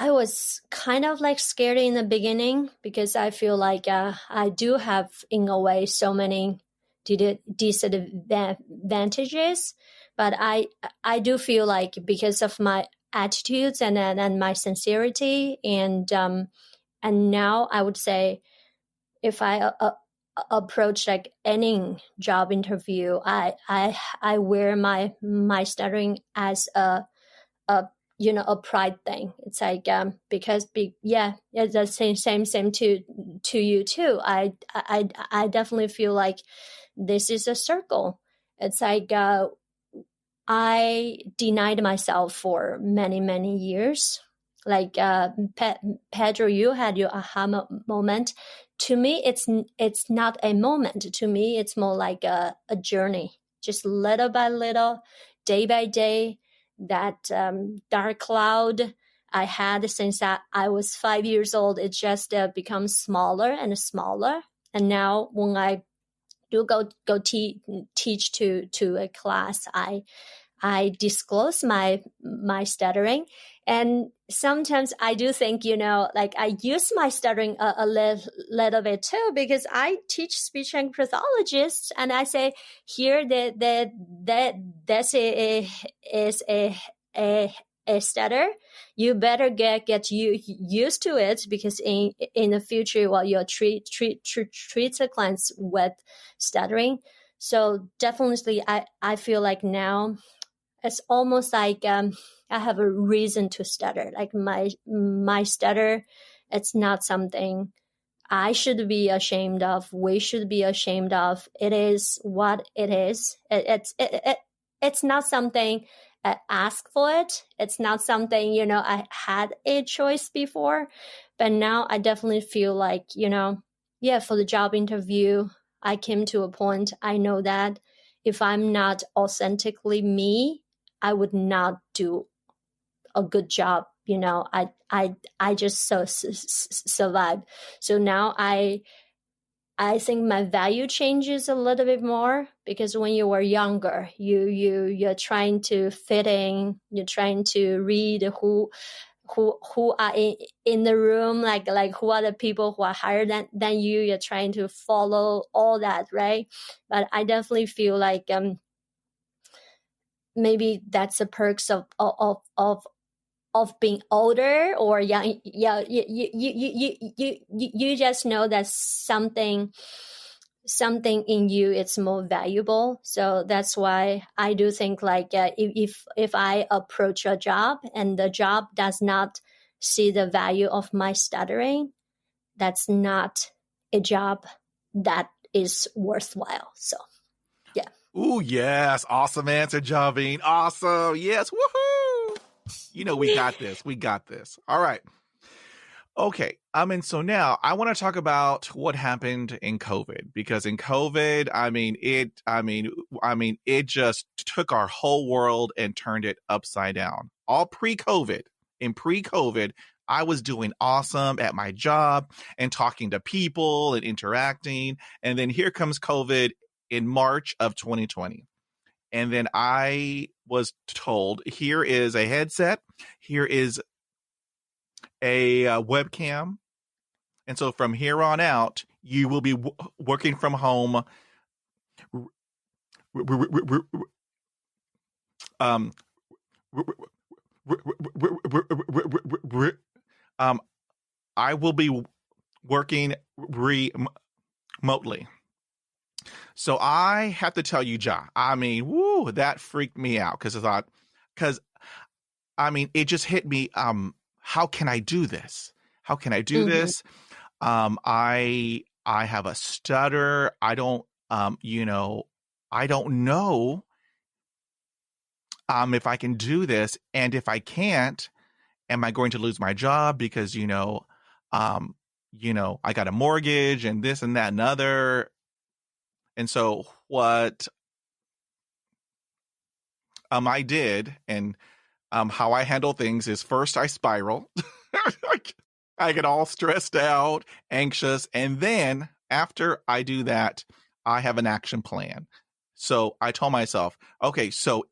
I was kind of like scared in the beginning because I feel like I do have, in a way, so many disadvantages, but I do feel like because of my attitudes and my sincerity and now I would say if I approach like any job interview, I wear my stuttering as a a pride thing. It's like because yeah, it's the same to you too. I definitely feel like this is a circle. It's like I denied myself for many years. Like Pedro, you had your aha moment. to me, it's not a moment. To me, it's more like a journey, just little by little, day by day. That dark cloud I had since I was 5 years old, it just becomes smaller and smaller. And now when I do go teach to a class, I disclose my stuttering. And sometimes I do think, like I use my stuttering a little bit too, because I teach speech and pathologists, and I say here that this is a stutter. You better get you used to it, because in the future, well, you'll treat the clients with stuttering. So definitely, I feel like now it's almost like I have a reason to stutter. Like my stutter, it's not something I should be ashamed of. We should be ashamed of. It is what it is. It's not something I asked for it. It's not something, I had a choice before. But now I definitely feel like, yeah, for the job interview, I came to a point, I know that if I'm not authentically me, I would not do a good job. I just survived. So now I think my value changes a little bit more, because when you were younger, you're trying to fit in, you're trying to read who are in the room, like who are the people who are higher than you. You're trying to follow all that, right? But I definitely feel like maybe that's the perks of being older or young. Yeah, you just know that something in you, it's more valuable. So that's why I do think like if I approach a job and the job does not see the value of my stuttering, that's not a job that is worthwhile. So yeah.
Ooh, yes. Awesome answer, Javine. Awesome. Yes. Woohoo. We got this. We got this. All right. Okay. And so now I want to talk about what happened in COVID, because in COVID, it just took our whole world and turned it upside down. All pre-COVID. In pre-COVID, I was doing awesome at my job and talking to people and interacting. And then here comes COVID in March of 2020. And then I was told, here is a headset, here is a webcam. And so from here on out, you will be working from home. Um, I will be working remotely. So I have to tell you, Ja, woo, that freaked me out, because it just hit me. How can I do this? How can I do this? I have a stutter. I don't know if I can do this, and if I can't, am I going to lose my job? Because I got a mortgage and this and that and other. And so what I did, and how I handle things, is first I spiral. I get all stressed out, anxious, and then after I do that, I have an action plan. So I told myself, okay, so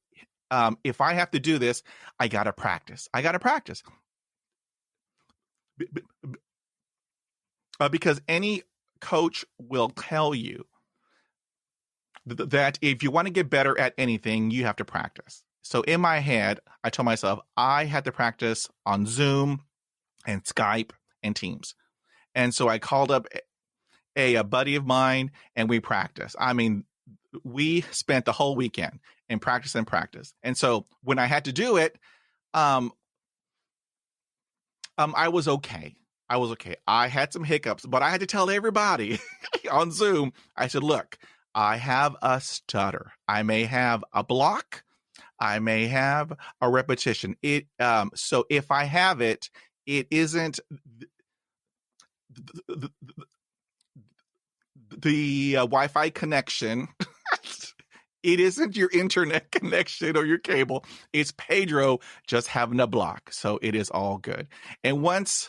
if I have to do this, I got to practice. Because any coach will tell you that if you want to get better at anything, you have to practice. So in my head, I told myself I had to practice on Zoom and Skype and Teams. And so I called up a buddy of mine and we practiced. We spent the whole weekend and practice. And so when I had to do it, I was okay. I had some hiccups, but I had to tell everybody on Zoom. I said, look, I have a stutter. I may have a block. I may have a repetition. So if I have it, it isn't the Wi-Fi connection. It isn't your internet connection or your cable. It's Pedro just having a block. So it is all good. And once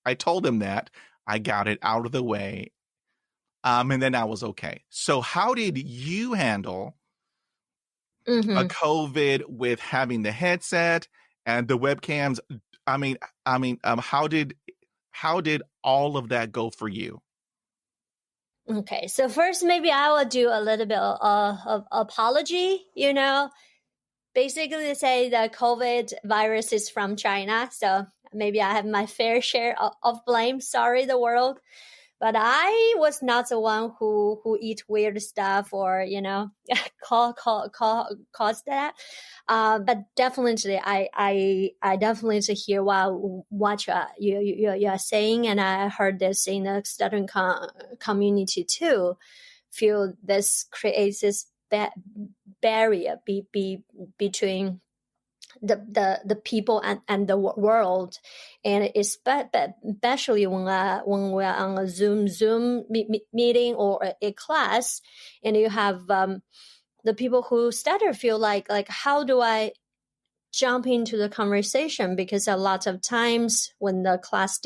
I told him that, I got it out of the way. And then I was okay. So how did you handle a COVID with having the headset and the webcams? How did all of that go for you?
Okay, so first, maybe I will do a little bit of apology. Basically, say the COVID virus is from China, so maybe I have my fair share of blame. Sorry, the world. But I was not the one who eat weird stuff or cause that. But definitely, I definitely hear what you are saying, and I heard this in the stuttering community too. Feel this creates this barrier between the people and the world, and especially when we're on a Zoom meeting or a class, and you have the people who stutter feel like how do I jump into the conversation, because a lot of times when the class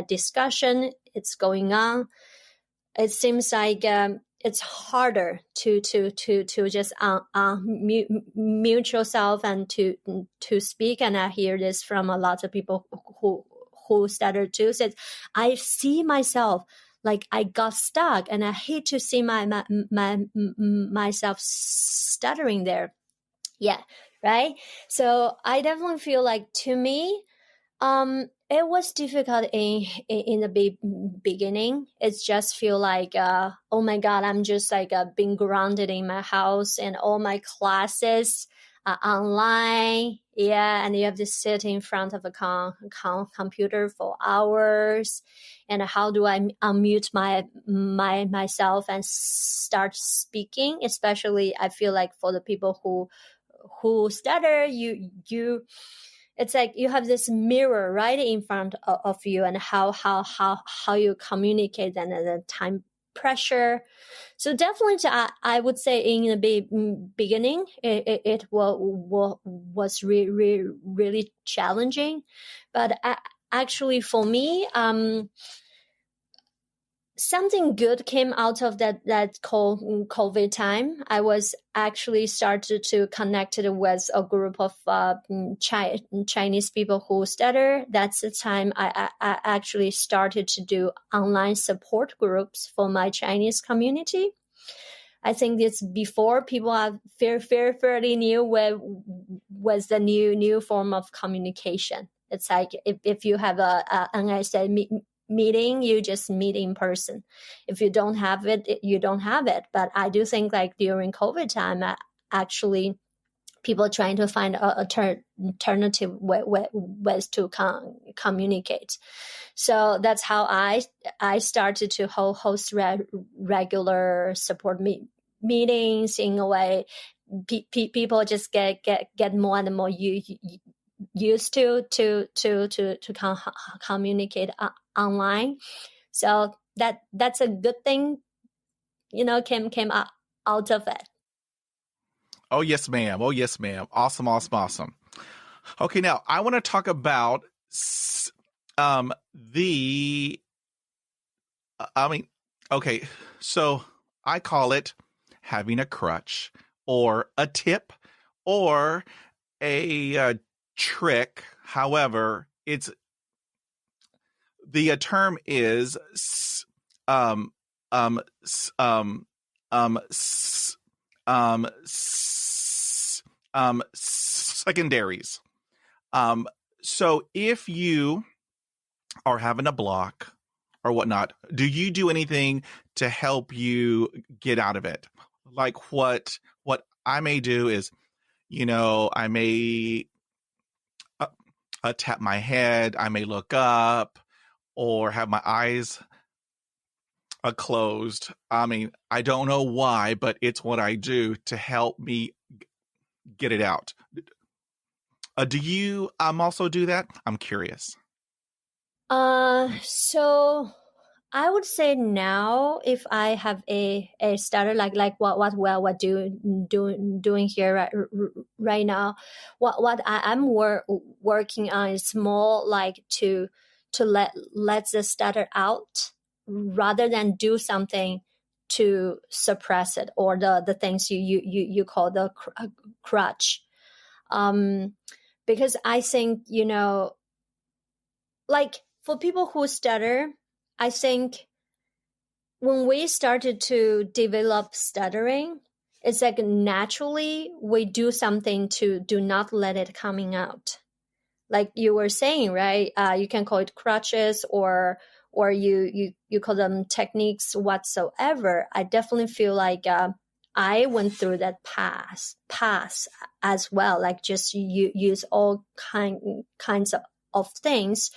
discussion it's going on, it seems like it's harder to just mute yourself and to speak. And I hear this from a lot of people who stutter too. Said, I see myself like I got stuck, and I hate to see myself stuttering there. Yeah, right. So I definitely feel like, to me, it was difficult in the beginning. It's just feel like, oh my God, I'm just like being grounded in my house, and all my classes are online. Yeah, and you have to sit in front of a computer for hours. And how do I unmute myself and start speaking? Especially, I feel like for the people who stutter, you it's like you have this mirror right in front of you, and how you communicate, and the time pressure. So definitely, I would say in the beginning, it was really challenging. But actually, for me, something good came out of that COVID time. I was actually started to connect with a group of Chinese people who stutter. That's the time I actually started to do online support groups for my Chinese community. I think it's before people are fairly new with the new form of communication. It's like if you have an MSL meeting, you just meet in person. If you don't have it, you don't have it. But I do think like during COVID time, actually people trying to find alternative ways to communicate. So that's how I started to host regular support meetings. In a way, people just get more and more used to communicate online. So that's a good thing, came out of it.
Oh, yes, ma'am. Oh, yes, ma'am. Awesome, awesome, awesome. Okay, now I want to talk about okay, so I call it having a crutch or a tip or a trick. However, it's the term is secondaries. So if you are having a block or whatnot, do you do anything to help you get out of it? Like what I may do is, I may tap my head, I may look up, or have my eyes closed. I don't know why, but it's what I do to help me get it out. Do you also do that? I'm curious.
So I would say now, if I have a starter like what we're doing here right now, what I'm working on is more like to let the starter out rather than do something to suppress it, or the things you call the crutch. Because I think, like for people who stutter, I think when we started to develop stuttering, it's like naturally we do something to do not let it coming out. Like you were saying, right? You can call it crutches, or you call them techniques whatsoever. I definitely feel like I went through that path as well. Like just you use all kinds of things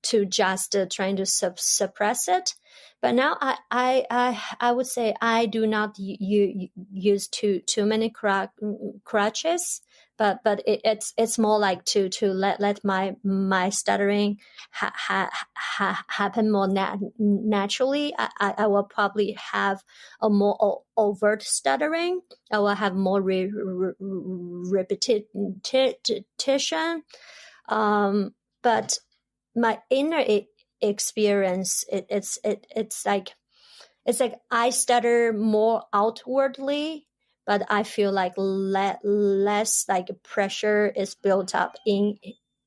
to just trying to suppress it. But now I would say I do not use too many crutches, but it's more like to let my stuttering happen more naturally. I will probably have a more overt stuttering. I will have more repetition. But my inner experience, it's like I stutter more outwardly, but I feel like less like pressure is built up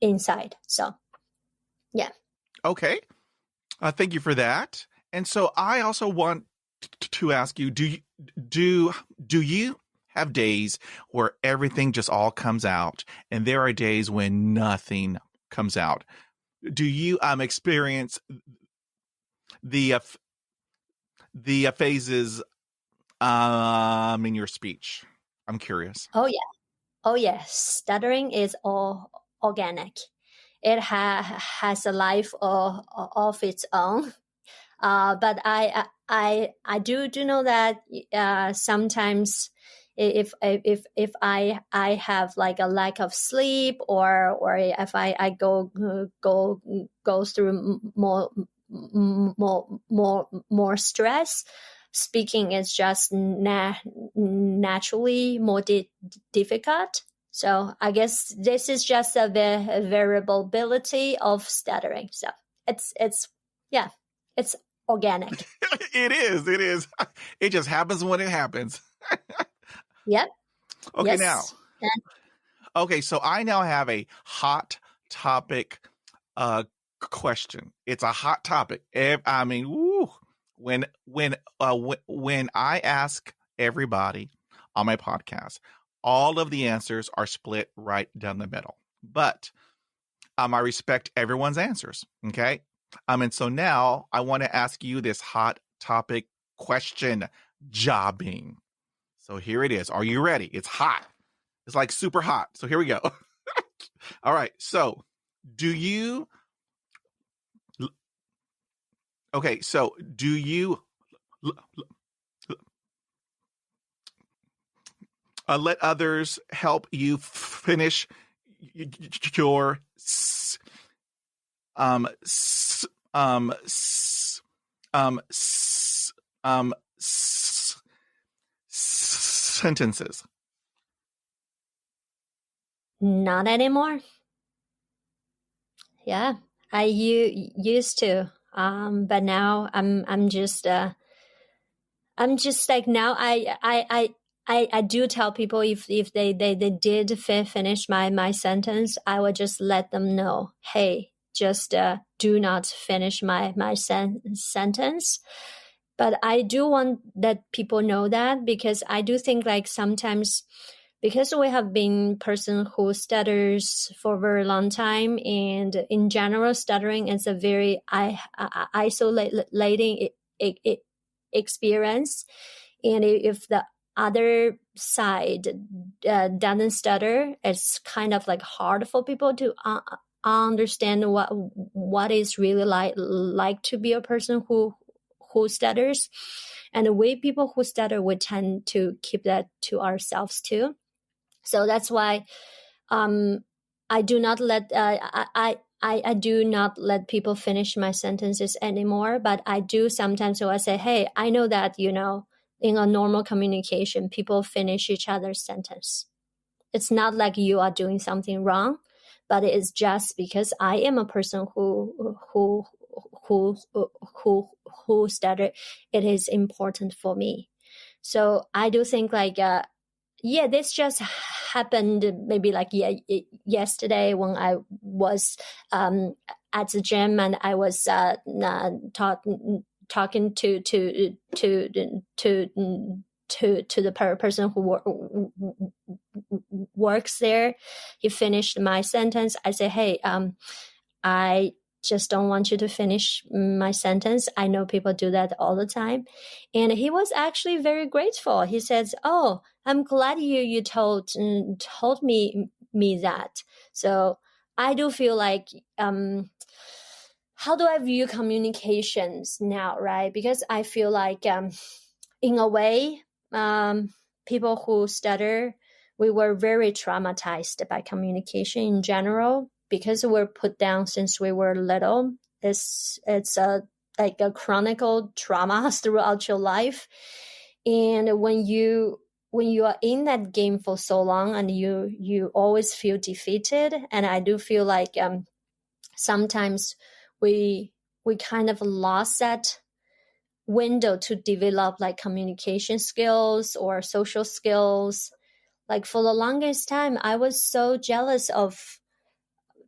inside. So yeah.
Okay. Thank you for that. And so I also want to ask you, do you have days where everything just all comes out, and there are days when nothing comes out? Do you experience the phases in your speech? I'm curious.
Oh yeah. Oh yes. Stuttering is all organic. It has a life of its own. But I do know that sometimes if I have like a lack of sleep, or if I go through more stress, speaking is just naturally more difficult. So I guess this is just a variability of stuttering. So it's yeah, it's organic.
It is. It is. It just happens when it happens.
Yep.
Okay, now.
Yes.
Okay, so I now have a hot topic question. It's a hot topic. I mean, woo, when I ask everybody on my podcast, all of the answers are split right down the middle. But I respect everyone's answers. Okay. And so now I want to ask you this hot topic question: jobbing. So here it is. Are you ready? It's hot. It's like super hot. So here we go. All right. So do you let others help you finish your sentences?
Not anymore. Yeah, I used to, but now I'm just like, now I do tell people, if they did finish my sentence, I would just let them know, hey, just do not finish my sentence. But I do want that people know that, because I do think like sometimes, because we have been person who stutters for a very long time, and in general, stuttering is a very isolating experience. And if the other side doesn't stutter, it's kind of like hard for people to understand what is really like to be a person who stutters. And we people who stutter, we tend to keep that to ourselves too. So that's why I do not let I do not let people finish my sentences anymore, but I do sometimes. So I say, hey, I know that, in a normal communication, people finish each other's sentence. It's not like you are doing something wrong, but it is just because I am a person who stutter. It is important for me. So I do think this just happened maybe yesterday when I was at the gym and I was talking to the person who works there. He finished my sentence. I say, hey, I just don't want you to finish my sentence. I know people do that all the time. And he was actually very grateful. He says, oh, I'm glad you told me that. So I do feel like, how do I view communications now, right? Because I feel like, in a way, people who stutter, we were very traumatized by communication in general because we're put down since we were little. It's like a chronic trauma throughout your life. And when you are in that game for so long and you always feel defeated, and I do feel like sometimes we kind of lost that window to develop like communication skills or social skills. Like for the longest time, I was so jealous of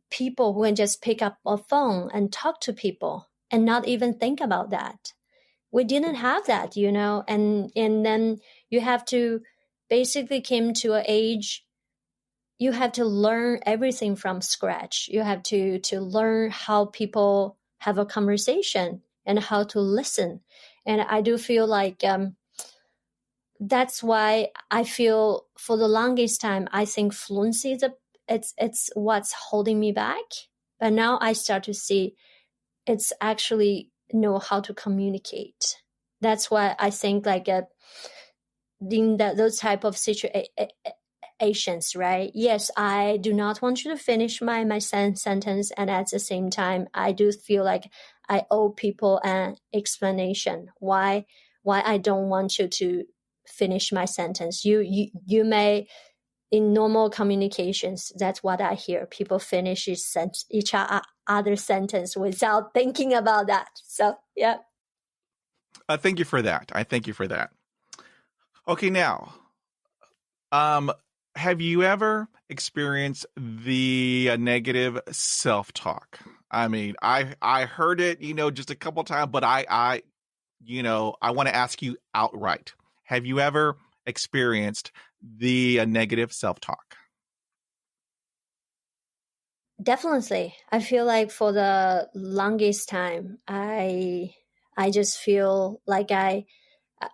people who can just pick up a phone and talk to people and not even think about that. We didn't have that, and then you have to basically came to an age, you have to learn everything from scratch. You have to learn how people have a conversation and how to listen. And I do feel like that's why I feel for the longest time, I think fluency it's what's holding me back. But now I start to see it's actually know how to communicate. That's why I think in those type of situations, right? Yes, I do not want you to finish my sentence, and at the same time, I do feel like I owe people an explanation why I don't want you to finish my sentence. You may, in normal communications, that's what I hear. People finish each other sentence without thinking about that. So, yeah.
Thank you for that. I thank you for that. Okay, now, have you ever experienced the negative self-talk? I mean, I heard it, just a couple times, but I want to ask you outright. Have you ever experienced the negative self-talk?
Definitely. I feel like for the longest time, I just feel like I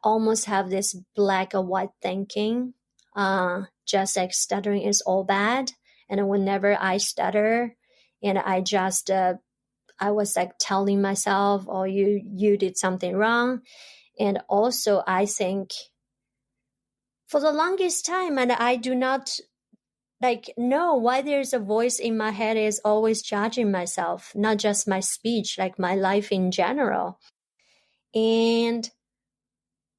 almost have this black or white thinking, just like stuttering is all bad. And whenever I stutter, and I just, I was like telling myself, oh, you did something wrong. And also I think for the longest time, and I do not know why there's a voice in my head is always judging myself, not just my speech, like my life in general. And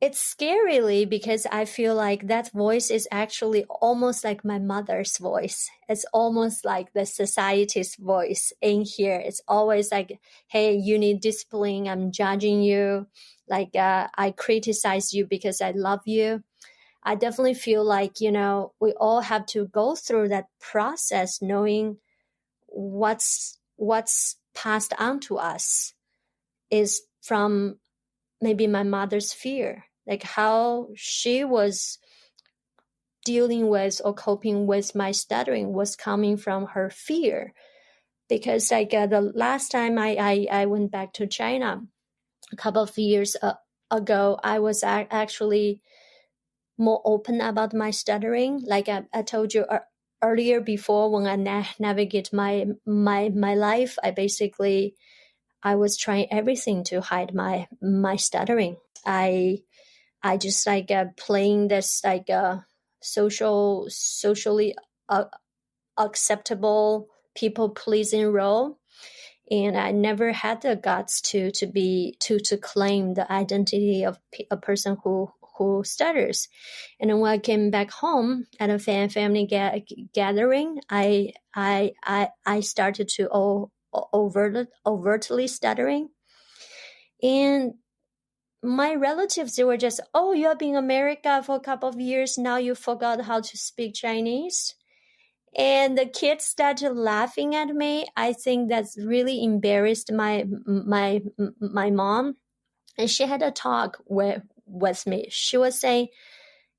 it's scarily because I feel like that voice is actually almost like my mother's voice. It's almost like the society's voice in here. It's always like, hey, you need discipline. I'm judging you. I criticize you because I love you. I definitely feel like, we all have to go through that process knowing what's passed on to us is from maybe my mother's fear, like how she was dealing with or coping with my stuttering was coming from her fear. Because the last time I went back to China a couple of years ago, I was actually more open about my stuttering. Like I told you earlier before, when I navigate my life, I was trying everything to hide my stuttering. I just playing this socially acceptable people pleasing role. and I never had the guts to claim the identity of a person who stutters. And then when I came back home at a family gathering, I started to overtly stuttering, and my relatives, they were just, oh, you have been in America for a couple of years, now you forgot how to speak Chinese. And the kids started laughing at me. I think that's really embarrassed my mom. And she had a talk with me. She was saying,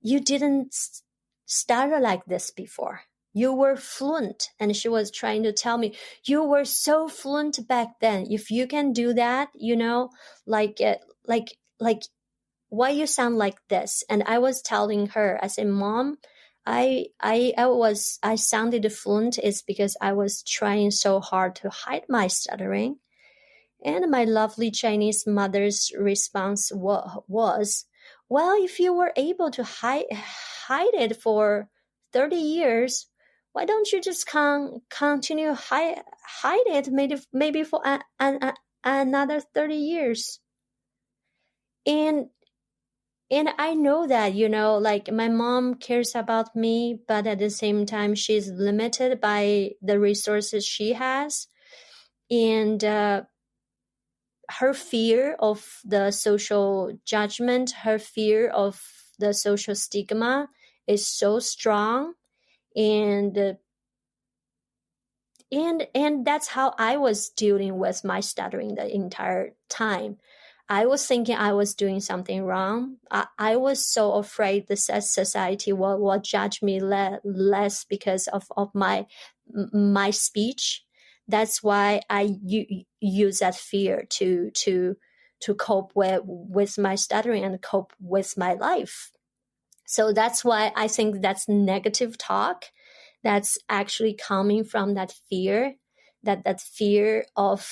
you didn't stutter like this before. You were fluent. And she was trying to tell me, you were so fluent back then. If you can do that, like why you sound like this? And I was telling her, I said, Mom, I sounded fluent is because I was trying so hard to hide my stuttering. And my lovely Chinese mother's response was, well, if you were able to hide it for 30 years, why don't you just continue hide it maybe for another 30 years? And I know that, like my mom cares about me, but at the same time, she's limited by the resources she has. And her fear of the social judgment, her fear of the social stigma is so strong. And that's how I was dealing with my stuttering the entire time. I was thinking I was doing something wrong. I was so afraid the society will judge me less because of my speech. That's why I use that fear to cope with my stuttering and cope with my life. So that's why I think that's negative talk. That's actually coming from that fear, that fear of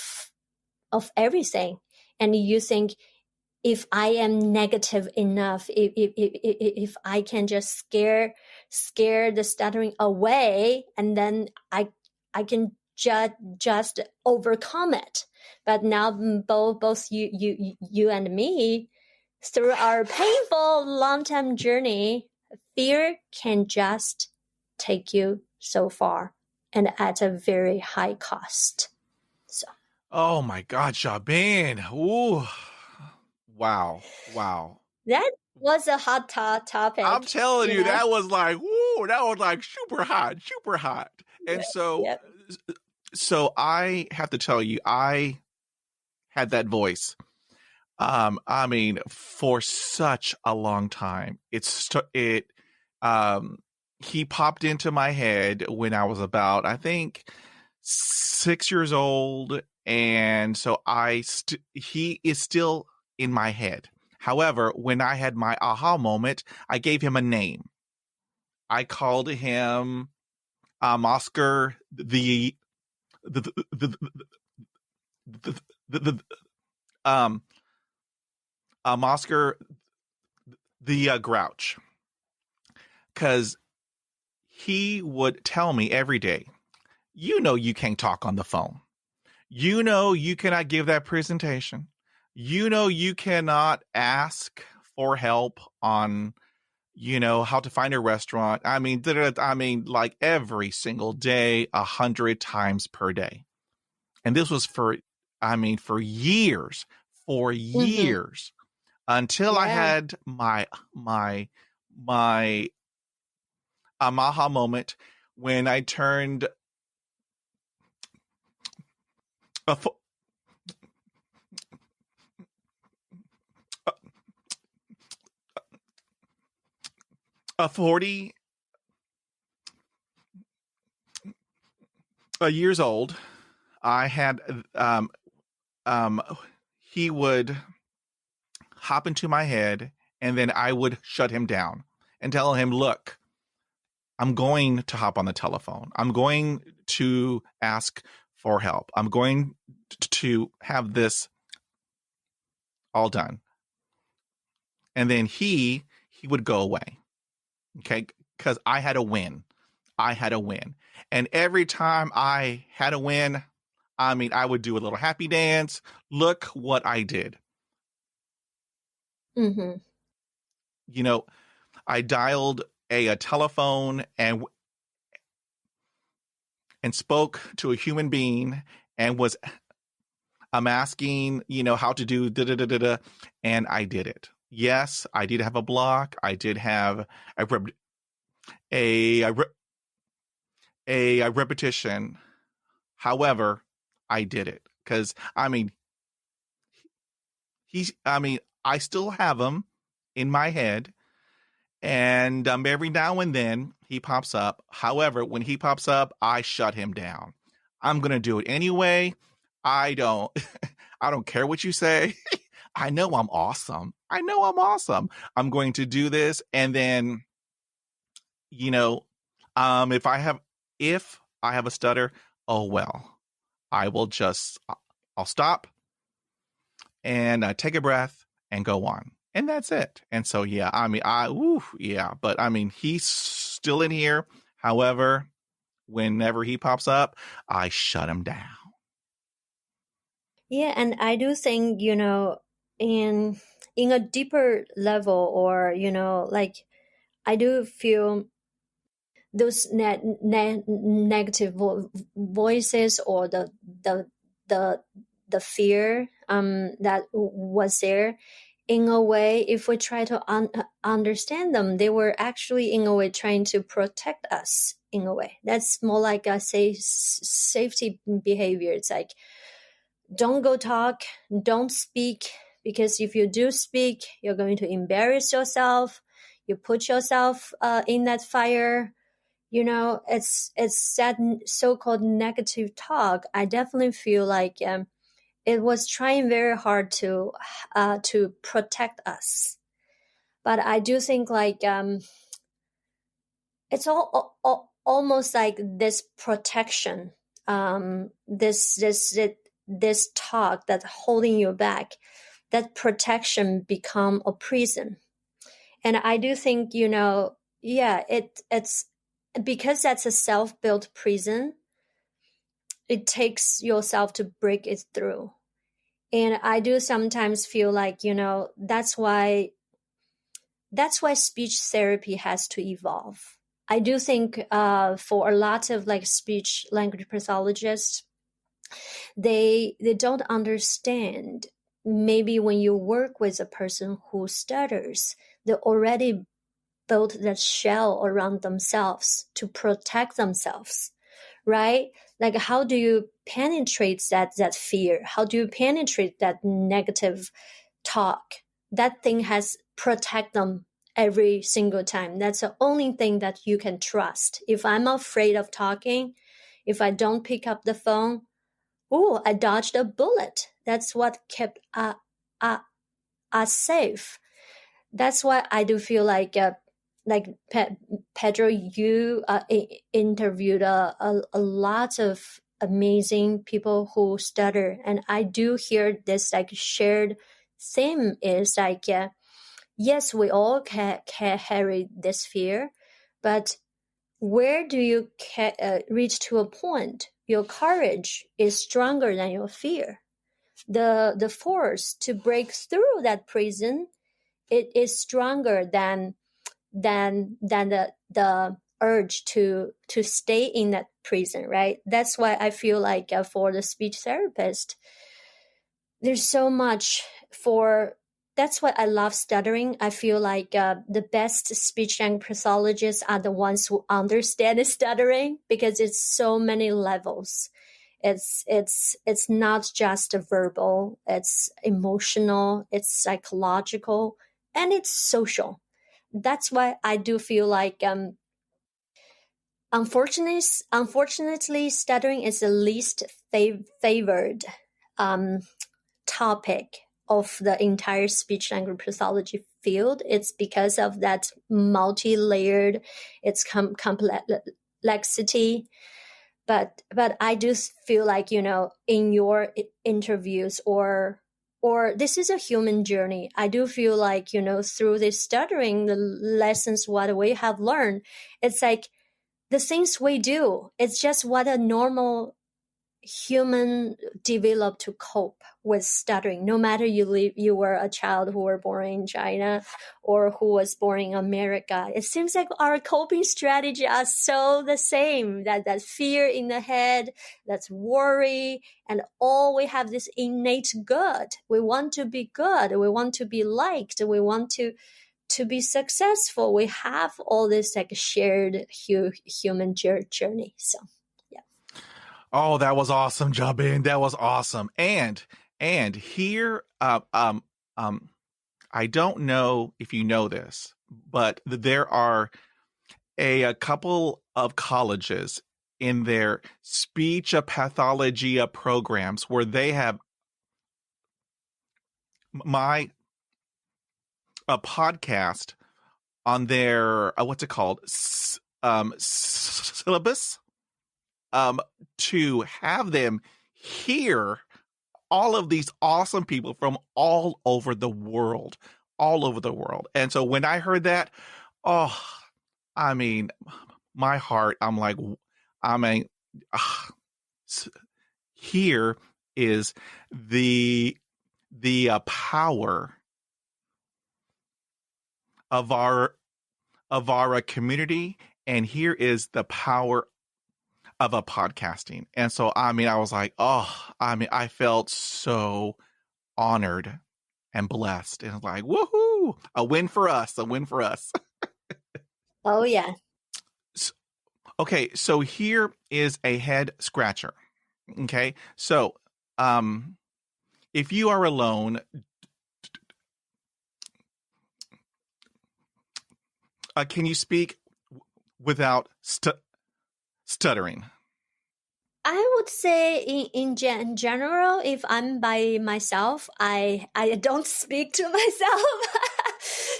everything. And you think, if I am negative enough, if I can just scare the stuttering away, and then I can just overcome it. But now both you and me, through our painful long-term journey, fear can just take you so far and at a very high cost. So.
Oh my God, Xiaobin. Ooh. Wow.
That was a hot topic.
I'm telling you,
know?
that was like, super hot. And
Yep.
so I have to tell you, I had that voice. I mean, for such a long time. He popped into my head when I was about, I think, 6 years old, and so he is still in my head. However, when I had my aha moment, I gave him a name. I called him Oscar the Oscar the Grouch, because he would tell me every day, you can't talk on the phone. You cannot give that presentation. You cannot ask for help on, how to find a restaurant. I mean, like every single day, 100 times per day. And this was for years, until I had my aha moment when I turned a 40 years old. I had he would hop into my head, and then I would shut him down and tell him, look, I'm going to hop on the telephone. I'm going to ask for help. I'm going to have this all done. And then he would go away. Okay? Because I had a win. And every time I had a win, I mean, I would do a little happy dance. Look what I did.
Mm-hmm.
You know, I dialed a telephone and spoke to a human being and was asking, how to do da da da da da, and I did it. Yes, I did have a block. I did have a a, a, a repetition. However, I did it because I still have him in my head, and every now and then he pops up. However, when he pops up, I shut him down. I'm gonna do it anyway. I don't, I don't care what you say. I know I'm awesome. I know I'm awesome. I'm going to do this, and then you know, if I have a stutter, oh well, I will just I'll stop and take a breath and go on. And that's it. And so, yeah, but he's still in here. However, whenever he pops up, I shut him down.
Yeah, and I do think, in a deeper level, or, like, I do feel those negative voices, or the the the fear that was there. In a way, if we try to understand them, they were actually in a way trying to protect us. In a way, that's more like a safety behavior. It's like, don't go talk, don't speak, because if you do speak, you're going to embarrass yourself. You put yourself in that fire. It's that so-called negative talk. I definitely feel like it was trying very hard to protect us. But I do think like it's almost like this protection, this talk that holding you back, that protection become a prison. And I do think, yeah, it's because that's a self-built prison. It takes yourself to break it through. And I do sometimes feel like, that's why speech therapy has to evolve. I do think for a lot of like speech language pathologists, they don't understand. Maybe when you work with a person who stutters, they already built that shell around themselves to protect themselves, right? Like, how do you penetrate that fear? How do you penetrate that negative talk? That thing has protect them every single time. That's the only thing that you can trust. If I'm afraid of talking, if I don't pick up the phone, oh, I dodged a bullet. That's what kept us safe. That's why I do feel like Pedro, you interviewed a lot of amazing people who stutter, and I do hear this like shared theme is like, yes, we all can carry this fear, but where do you reach to a point? Your courage is stronger than your fear. The force to break through that prison, it is stronger than the urge to stay in that prison, right? That's why I feel like for the speech therapist, there's so much for. That's why I love stuttering. I feel like the best speech language pathologists are the ones who understand stuttering, because it's so many levels. It's not just verbal, it's emotional, it's psychological, and it's social. That's why I do feel like unfortunately stuttering is the least favored topic of the entire speech language pathology field. It's because of that multi-layered, its complexity. But I do feel like, in your interviews, or this is a human journey. I do feel like, through this stuttering, the lessons what we have learned, it's like the things we do, it's just what a normal human develop to cope with stuttering, no matter you were a child who were born in China or who was born in America. It seems like our coping strategy are so the same, that fear in the head, that's worry, and all we have this innate good. We want to be good. We want to be liked. We want to be successful. We have all this like shared human journey. So
Oh, that was awesome, Jabin. That was awesome. And here, I don't know if you know this, but there are a couple of colleges in their speech pathology programs where they have my a podcast on their what's it called syllabus, to have them hear all of these awesome people from all over the world. And so when I heard that, oh, I mean, my heart, I'm like, here is the power of our community, and here is the power of a podcasting. And so, I mean, I was like, I felt so honored and blessed, and like, woohoo, a win for us.
Oh yeah.
Okay, so here is a head scratcher. Okay, so if you are alone, can you speak without stuttering?
I would say in general, if I'm by myself, I don't speak to myself.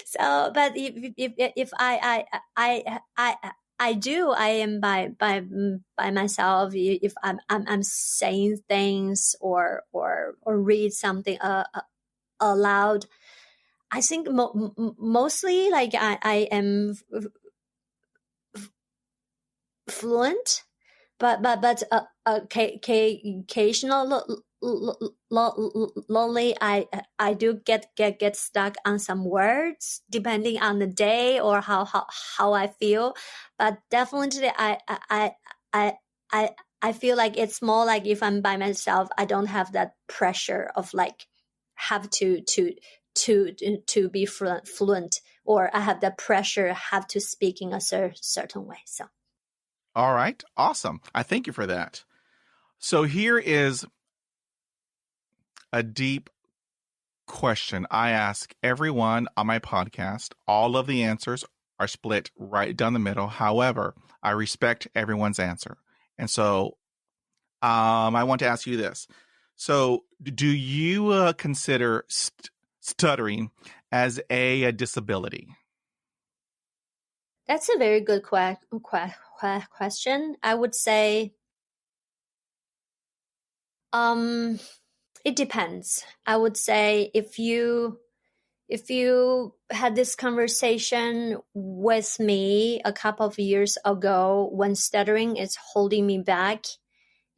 So, but if I do, I am by myself. If I'm saying things or read something aloud, I think mostly like I am fluent, but occasionally I do get stuck on some words depending on the day or how I feel. But definitely I feel like it's more like if I'm by myself, I don't have that pressure of like have to be fluent, or I have that pressure have to speak in a certain way. So.
All right. Awesome. I thank you for that. So here is a deep question I ask everyone on my podcast. All of the answers are split right down the middle. However, I respect everyone's answer. And so I want to ask you this. So do you consider stuttering as a disability?
That's a very good question. I would say it depends. I would say if you had this conversation with me a couple of years ago when stuttering is holding me back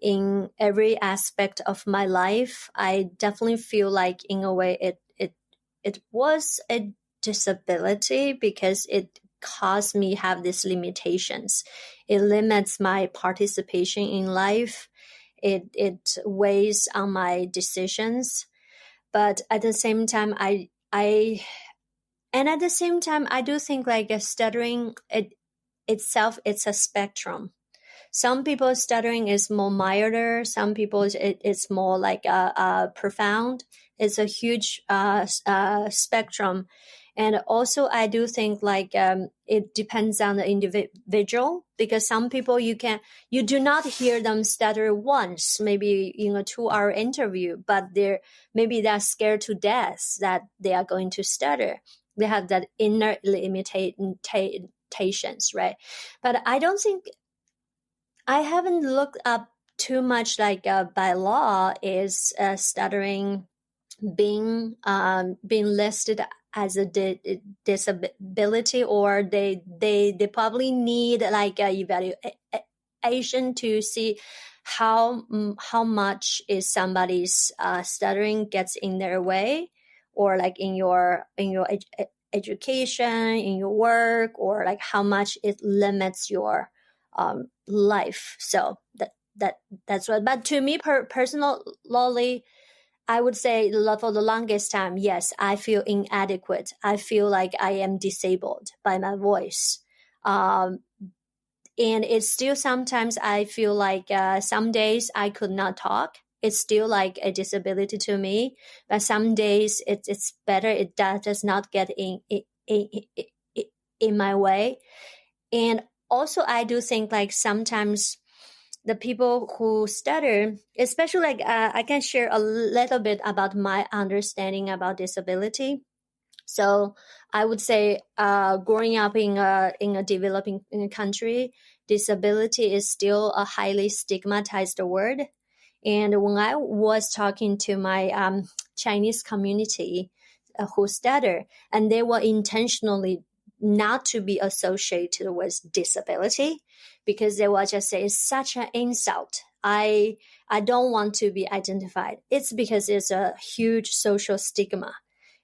in every aspect of my life, I definitely feel like in a way it was a disability because it caused me have these limitations. It limits my participation in life. It weighs on my decisions. But at the same time, I do think like a stuttering itself, it's a spectrum. Some people stuttering is more milder. Some people it's more like profound. It's a huge spectrum. And also I do think like it depends on the individual, because some people you do not hear them stutter once, maybe in a 2-hour interview, but they're scared to death that they are going to stutter. They have that inner limitations, right? But I don't think, I haven't looked up too much like by law is stuttering being listed as a disability, or they probably need like Asian to see how much is somebody's stuttering gets in their way, or like in your education, in your work, or like how much it limits your life. So that's what. But to me personally, I would say for the longest time, yes, I feel inadequate. I feel like I am disabled by my voice. And it's still sometimes I feel like some days I could not talk. It's still like a disability to me. But some days it's better. It does not get in my way. And also I do think like sometimes the people who stutter, especially like I can share a little bit about my understanding about disability. So I would say growing up in a developing country, disability is still a highly stigmatized word. And when I was talking to my Chinese community who stutter, and they were intentionally not to be associated with disability, because they will just say it's such an insult. I don't want to be identified. It's because it's a huge social stigma,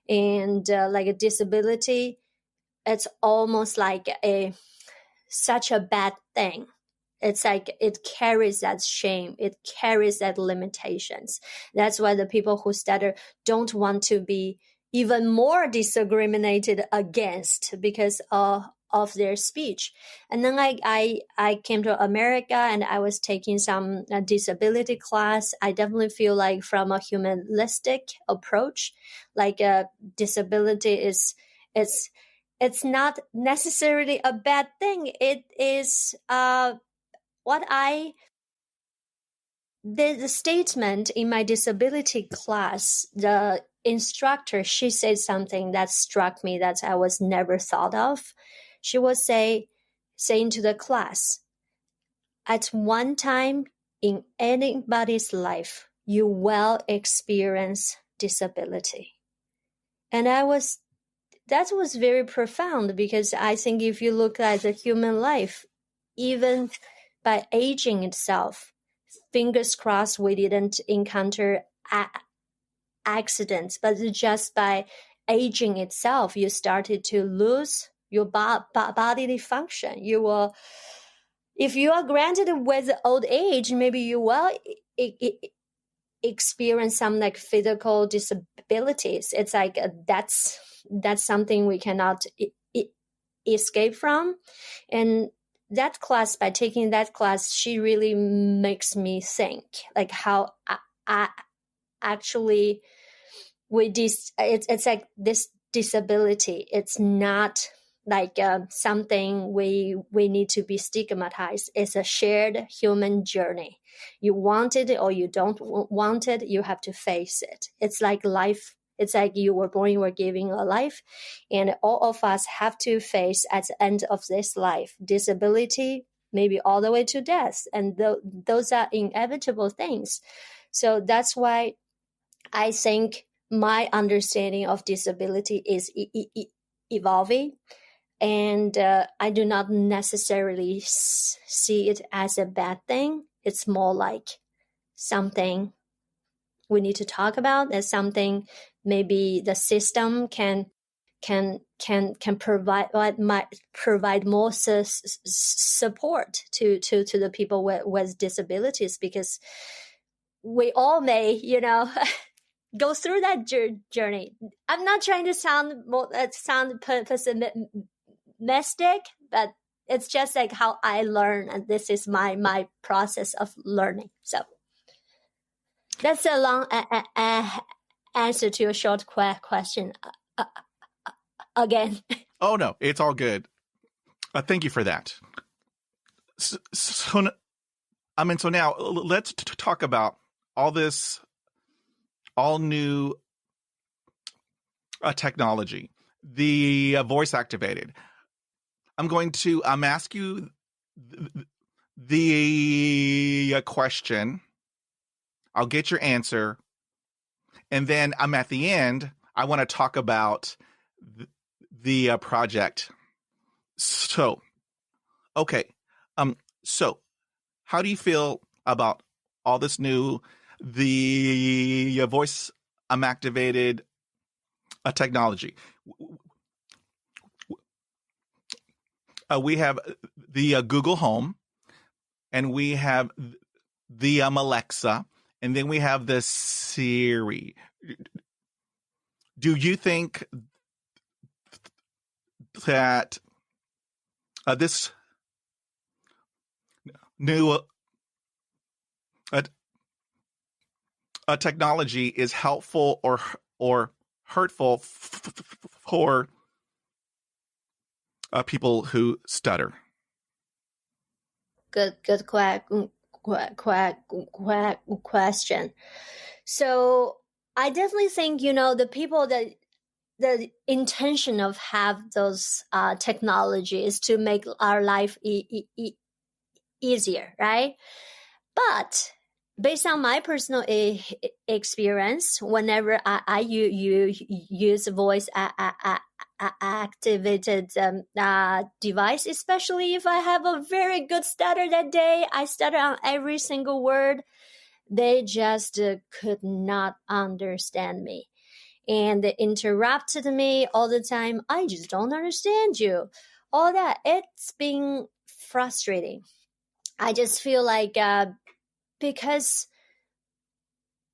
and like a disability, it's almost like such a bad thing. It's like it carries that shame, it carries that limitations. That's why the people who stutter don't want to be even more discriminated against because of their speech. And then I came to America and I was taking some disability class. I definitely feel like from a humanistic approach, like disability it's not necessarily a bad thing. It is the statement in my disability class, the instructor, she said something that struck me that I was never thought of. She was saying to the class, at one time in anybody's life, you will experience disability. And that was very profound, because I think if you look at the human life, even by aging itself, fingers crossed we didn't encounter accidents, but just by aging itself, you started to lose your bodily function. You will, if you are granted with old age, maybe you will experience some like physical disabilities. It's like that's something we cannot escape from. And that class, by taking that class, she really makes me think like how I actually it's like this disability, it's not like something we need to be stigmatized. It's a shared human journey. You want it or you don't want it, you have to face it. It's like life. It's like you were born, you were given a life, and all of us have to face at the end of this life disability, maybe all the way to death, and those are inevitable things. So that's why I think my understanding of disability is evolving, and I do not necessarily see it as a bad thing. It's more like something we need to talk about, as something maybe the system can provide more support to the people with disabilities, because we all may, go through that journey. I'm not trying to sound pessimistic, but it's just like how I learn, and this is my process of learning. So that's a long answer to a short question. Again.
Oh no, it's all good. Thank you for that. So now let's talk about all this, all new technology, the voice activated. I'm going to ask you the question. I'll get your answer. And then at the end, I want to talk about the project. So, okay. So how do you feel about all this new, the voice activated technology? We have the Google Home, and we have the Alexa, and then we have the Siri. Do you think that this new technology is helpful or hurtful for people who stutter?
Good question. So I definitely think, the people that the intention of have those technology is to make our life easier, right? But based on my personal experience, whenever I use voice activated device, especially if I have a very good stutter that day, I stutter on every single word, they just could not understand me. And they interrupted me all the time. I just don't understand you. All that. It's been frustrating. I just feel like because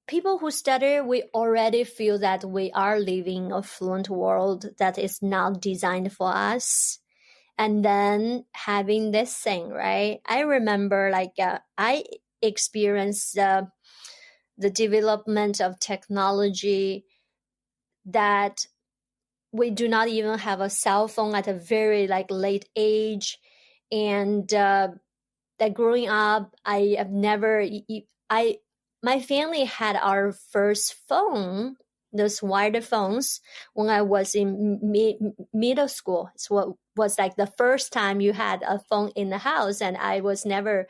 people who stutter, we already feel that we are living a fluent world that is not designed for us. And then having this thing, right? I remember I experienced the development of technology that we do not even have a cell phone at a very late age. And that growing up, I have never, my family had our first phone, those wired phones, when I was in middle school. It's what was the first time you had a phone in the house. And I was never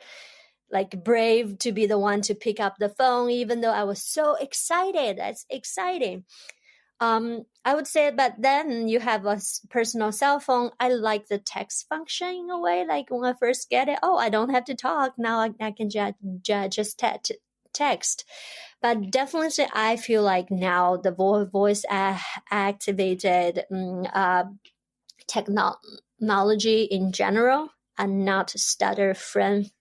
brave to be the one to pick up the phone, even though I was so excited. That's exciting. I would say, but then you have a personal cell phone. I like the text function in a way. Like when I first get it, I don't have to talk. Now I can just text. But definitely, I feel like now the voice activated technology in general are not stutter friendly.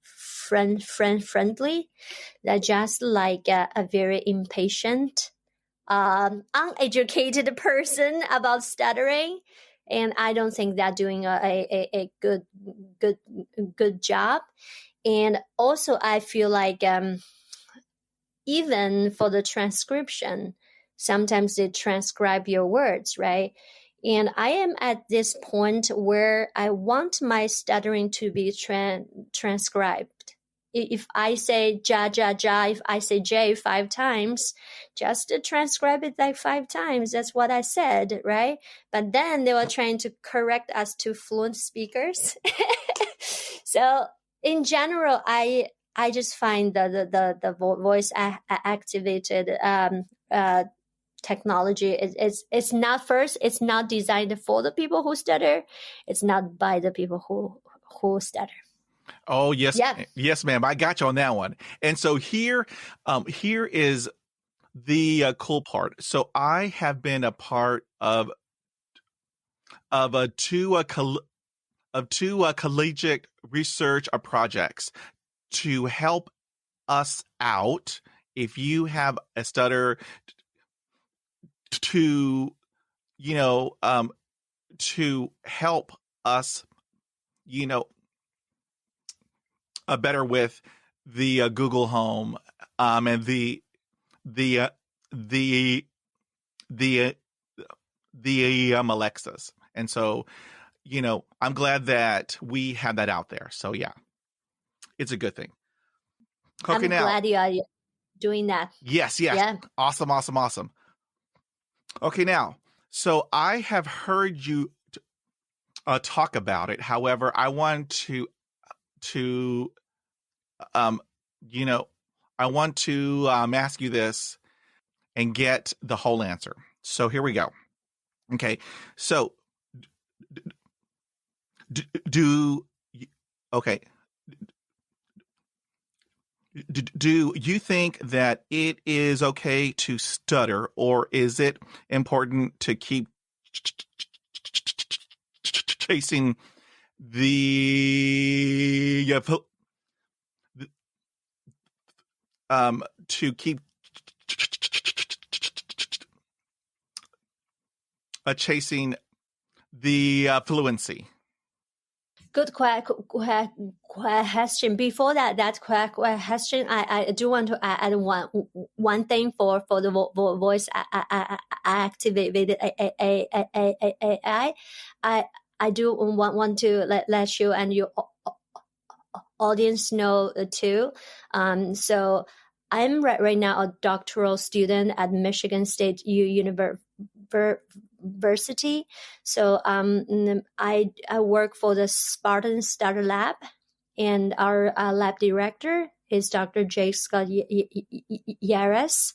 They're just like a very impatient, uneducated person about stuttering, and I don't think they're doing a good job. And also, I feel like even for the transcription, sometimes they transcribe your words, right? And I am at this point where I want my stuttering to be transcribed. If I say ja, ja, ja, if I say J 5 times, just to transcribe it 5 times. That's what I said, right? But then they were trying to correct us to fluent speakers. So in general, I just find the voice activated technology it's not designed for the people who stutter. It's not by the people who stutter.
Oh, yes.
Yeah.
Yes, ma'am. I got you on that one. And so here is the cool part. So I have been a part of two collegiate research projects to help us out if you have a stutter, to to help us better with the Google Home, and the the Alexas. And so I'm glad that we have that out there. So yeah, it's a good thing.
Okay, I'm glad you are doing that.
Yes.
Yeah.
Awesome. Okay, now, so I have heard you talk about it. However, I want to I want to ask you this and get the whole answer. So here we go. Okay, so Do you think that it is okay to stutter, or is it important to keep chasing the to keep chasing the fluency?
Good question. Before that question, I do want to add one thing for the voice activated AI. I do want to let you and your audience know too. So I'm right now a doctoral student at Michigan State University. So I work for the Spartan Stutter Lab, and our lab director is Dr. Jake Scott Yares.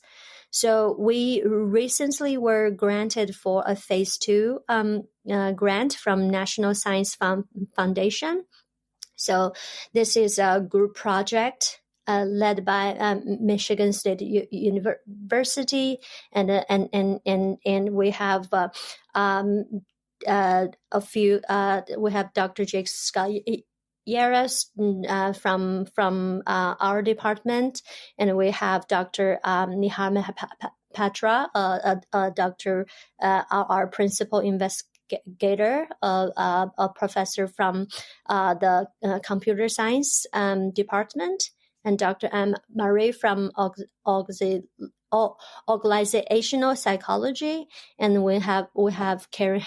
So we recently were granted for a phase 2 grant from National Science Foundation. So this is a group project led by Michigan State University, and we have a few. We have Dr. Jake Scott Yares from our department, and we have Dr. Nihar Patra, Dr. Our principal investigator, a professor from the computer science department, and Dr. M. Marie from organizational psychology, and we have Karen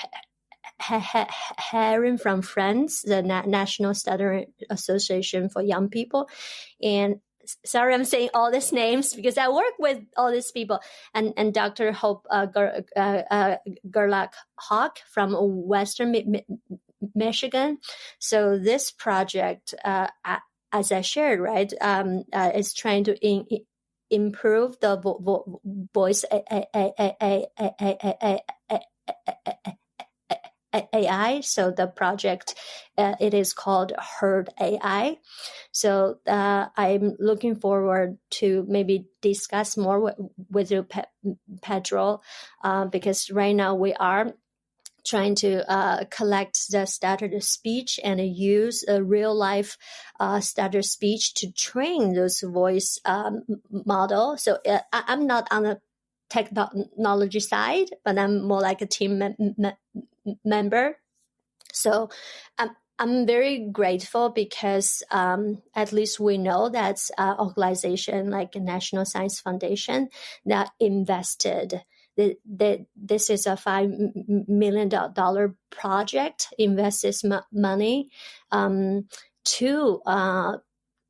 Herring from France, the National Stutter Association for Young People, and sorry, I'm saying all these names because I work with all these people, and Dr. Hope Gerlach Hawk from Western Michigan. So this project, as I shared, right, is trying to improve the voice AI. So the project, it is called Heard AI. So I'm looking forward to maybe discuss more with you, Pedro, because right now we are trying to collect the stuttered speech and use a real life stuttered speech to train those voice model. So I'm not on the technology side, but I'm more like a team member. So I'm very grateful because at least we know that organization like National Science Foundation that invested. This is a $5 million project, invests money to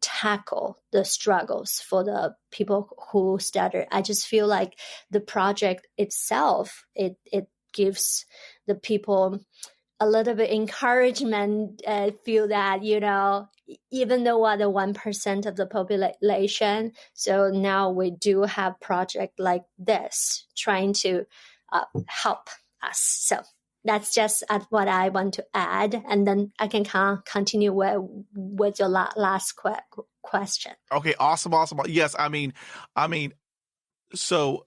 tackle the struggles for the people who stutter. I just feel like the project itself, it gives the people a little bit encouragement, feel that, even though we're the 1% of the population, so now we do have project like this trying to help us. So that's just what I want to add, and then I can continue with your last question.
Okay, awesome. Yes, I mean, so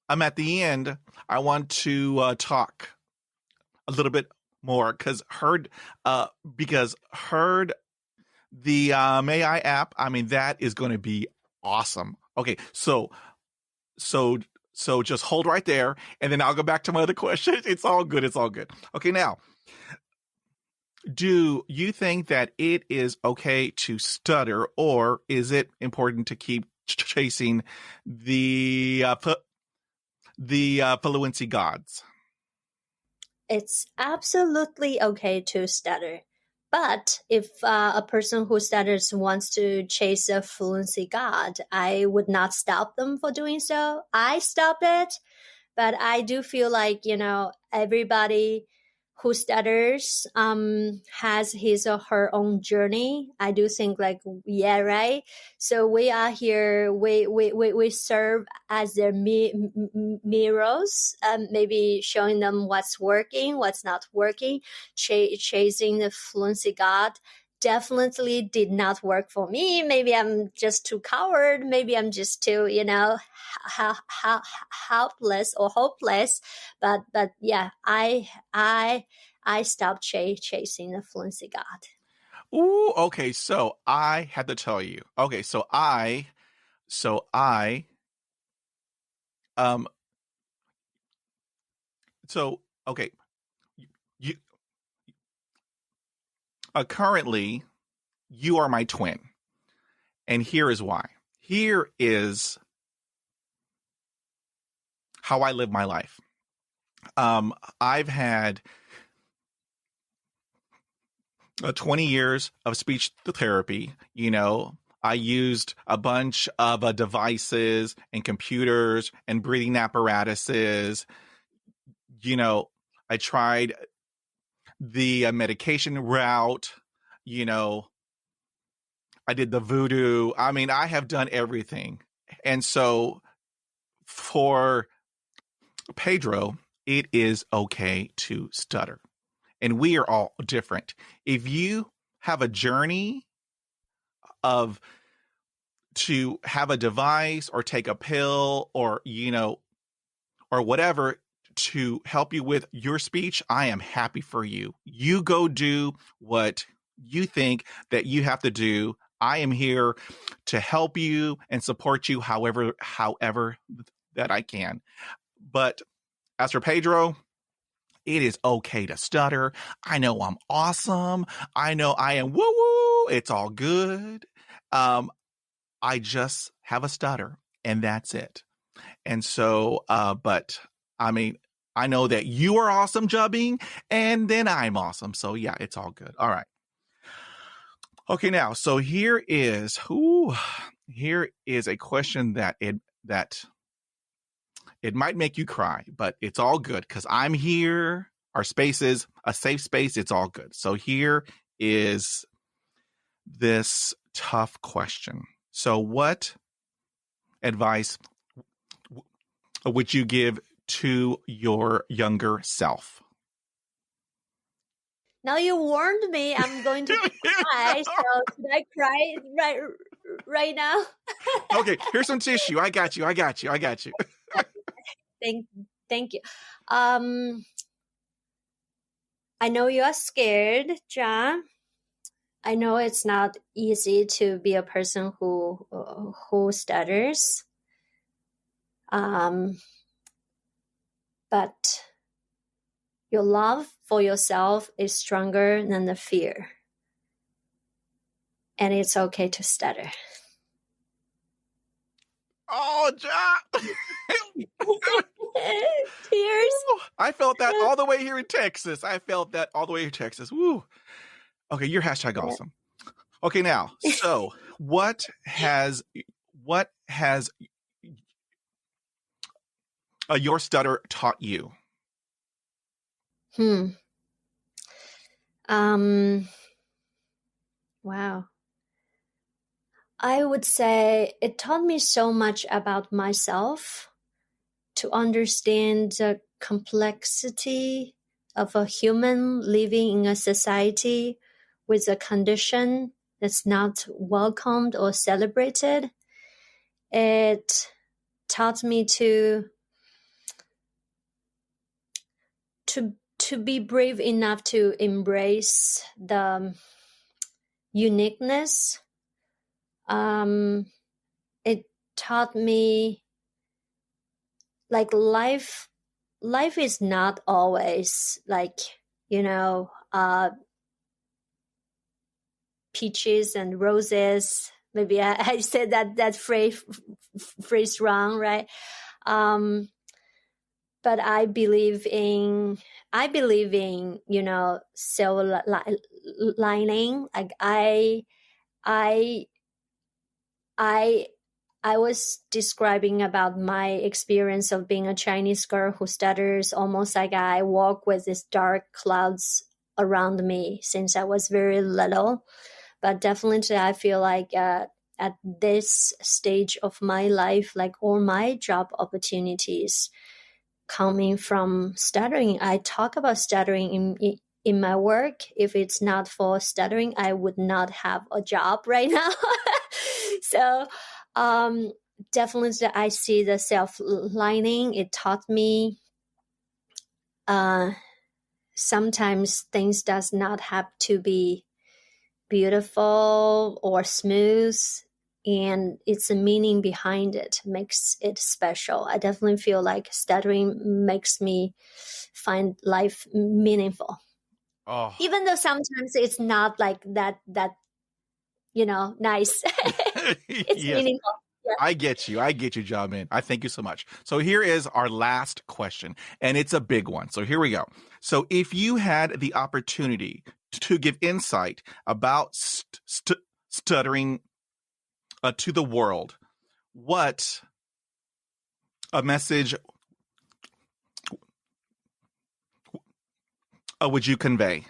I'm at the end. I want to talk a little bit more because Heard the AI app. I mean, that is going to be awesome. Okay, so just hold right there, and then I'll go back to my other question. It's all good. Okay, now, do you think that it is okay to stutter, or is it important to keep chasing the fluency gods?
It's absolutely okay to stutter. But if a person who stutters wants to chase a fluency god, I would not stop them for doing so. I stopped it, but I do feel like, everybody who stutters has his or her own journey. I do think like, yeah, right? So we are here, we serve as their mirrors, maybe showing them what's working, what's not working, chasing the fluency god definitely did not work for me. Maybe I'm just too coward. Maybe I'm just too, helpless or hopeless. But yeah, I stopped chasing the fluency God.
Ooh, okay. So I had to tell you. Okay, so I um so okay, you currently you are my twin. And here is why. Here is how I live my life. I've had 20 years of speech therapy. I used a bunch of devices and computers and breathing apparatuses. I tried the medication route. You know, I did the voodoo. I mean, I have done everything. And so for Pedro, it is okay to stutter. And we are all different. If you have a journey of to have a device or take a pill or or whatever to help you with your speech, I am happy for you. You go do what you think that you have to do. I am here to help you and support you however that I can. But as for Pedro, it is okay to stutter. I know I'm awesome. I know I am woo woo. It's all good. I just have a stutter and that's it. And so, but I mean, I know that you are awesome, Jubbing, and then I'm awesome. So yeah, it's all good. All right. Okay, now, so here is a question that it might make you cry, but it's all good because I'm here. Our space is a safe space. It's all good. So here is this tough question. So what advice would you give to your younger self?
Now you warned me I'm going to cry, so should I cry right now?
Okay, here's some tissue. I got you.
Thank you. I know you are scared, John. I know it's not easy to be a person who stutters. But your love for yourself is stronger than the fear. And it's okay to stutter.
Oh, John.
Tears.
I felt that all the way here in Texas. Woo. Okay, you're hashtag awesome. Okay, now, so what has your stutter taught you?
Wow. I would say it taught me so much about myself, to understand the complexity of a human living in a society with a condition that's not welcomed or celebrated. It taught me to be brave enough to embrace the uniqueness. It taught me like life is not always like, peaches and roses. Maybe I said that phrase wrong, right? But I believe in silver lining. Like I was describing about my experience of being a Chinese girl who stutters, almost like I walk with these dark clouds around me since I was very little. But definitely I feel like at this stage of my life, like all my job opportunities coming from stuttering. I talk about stuttering in my work. If it's not for stuttering, I would not have a job right now. So definitely I see the self-learning. It taught me sometimes things does not have to be beautiful or smooth, and it's a meaning behind it makes it special. I definitely feel like stuttering makes me find life meaningful.
Oh,
Even though sometimes it's not like that nice. It's
yes.
meaningful. Yeah.
I get you. I get you, Jiamin. I thank you so much. So here is our last question, and it's a big one. So here we go. So if you had the opportunity to give insight about stuttering to the world, what a message would you convey?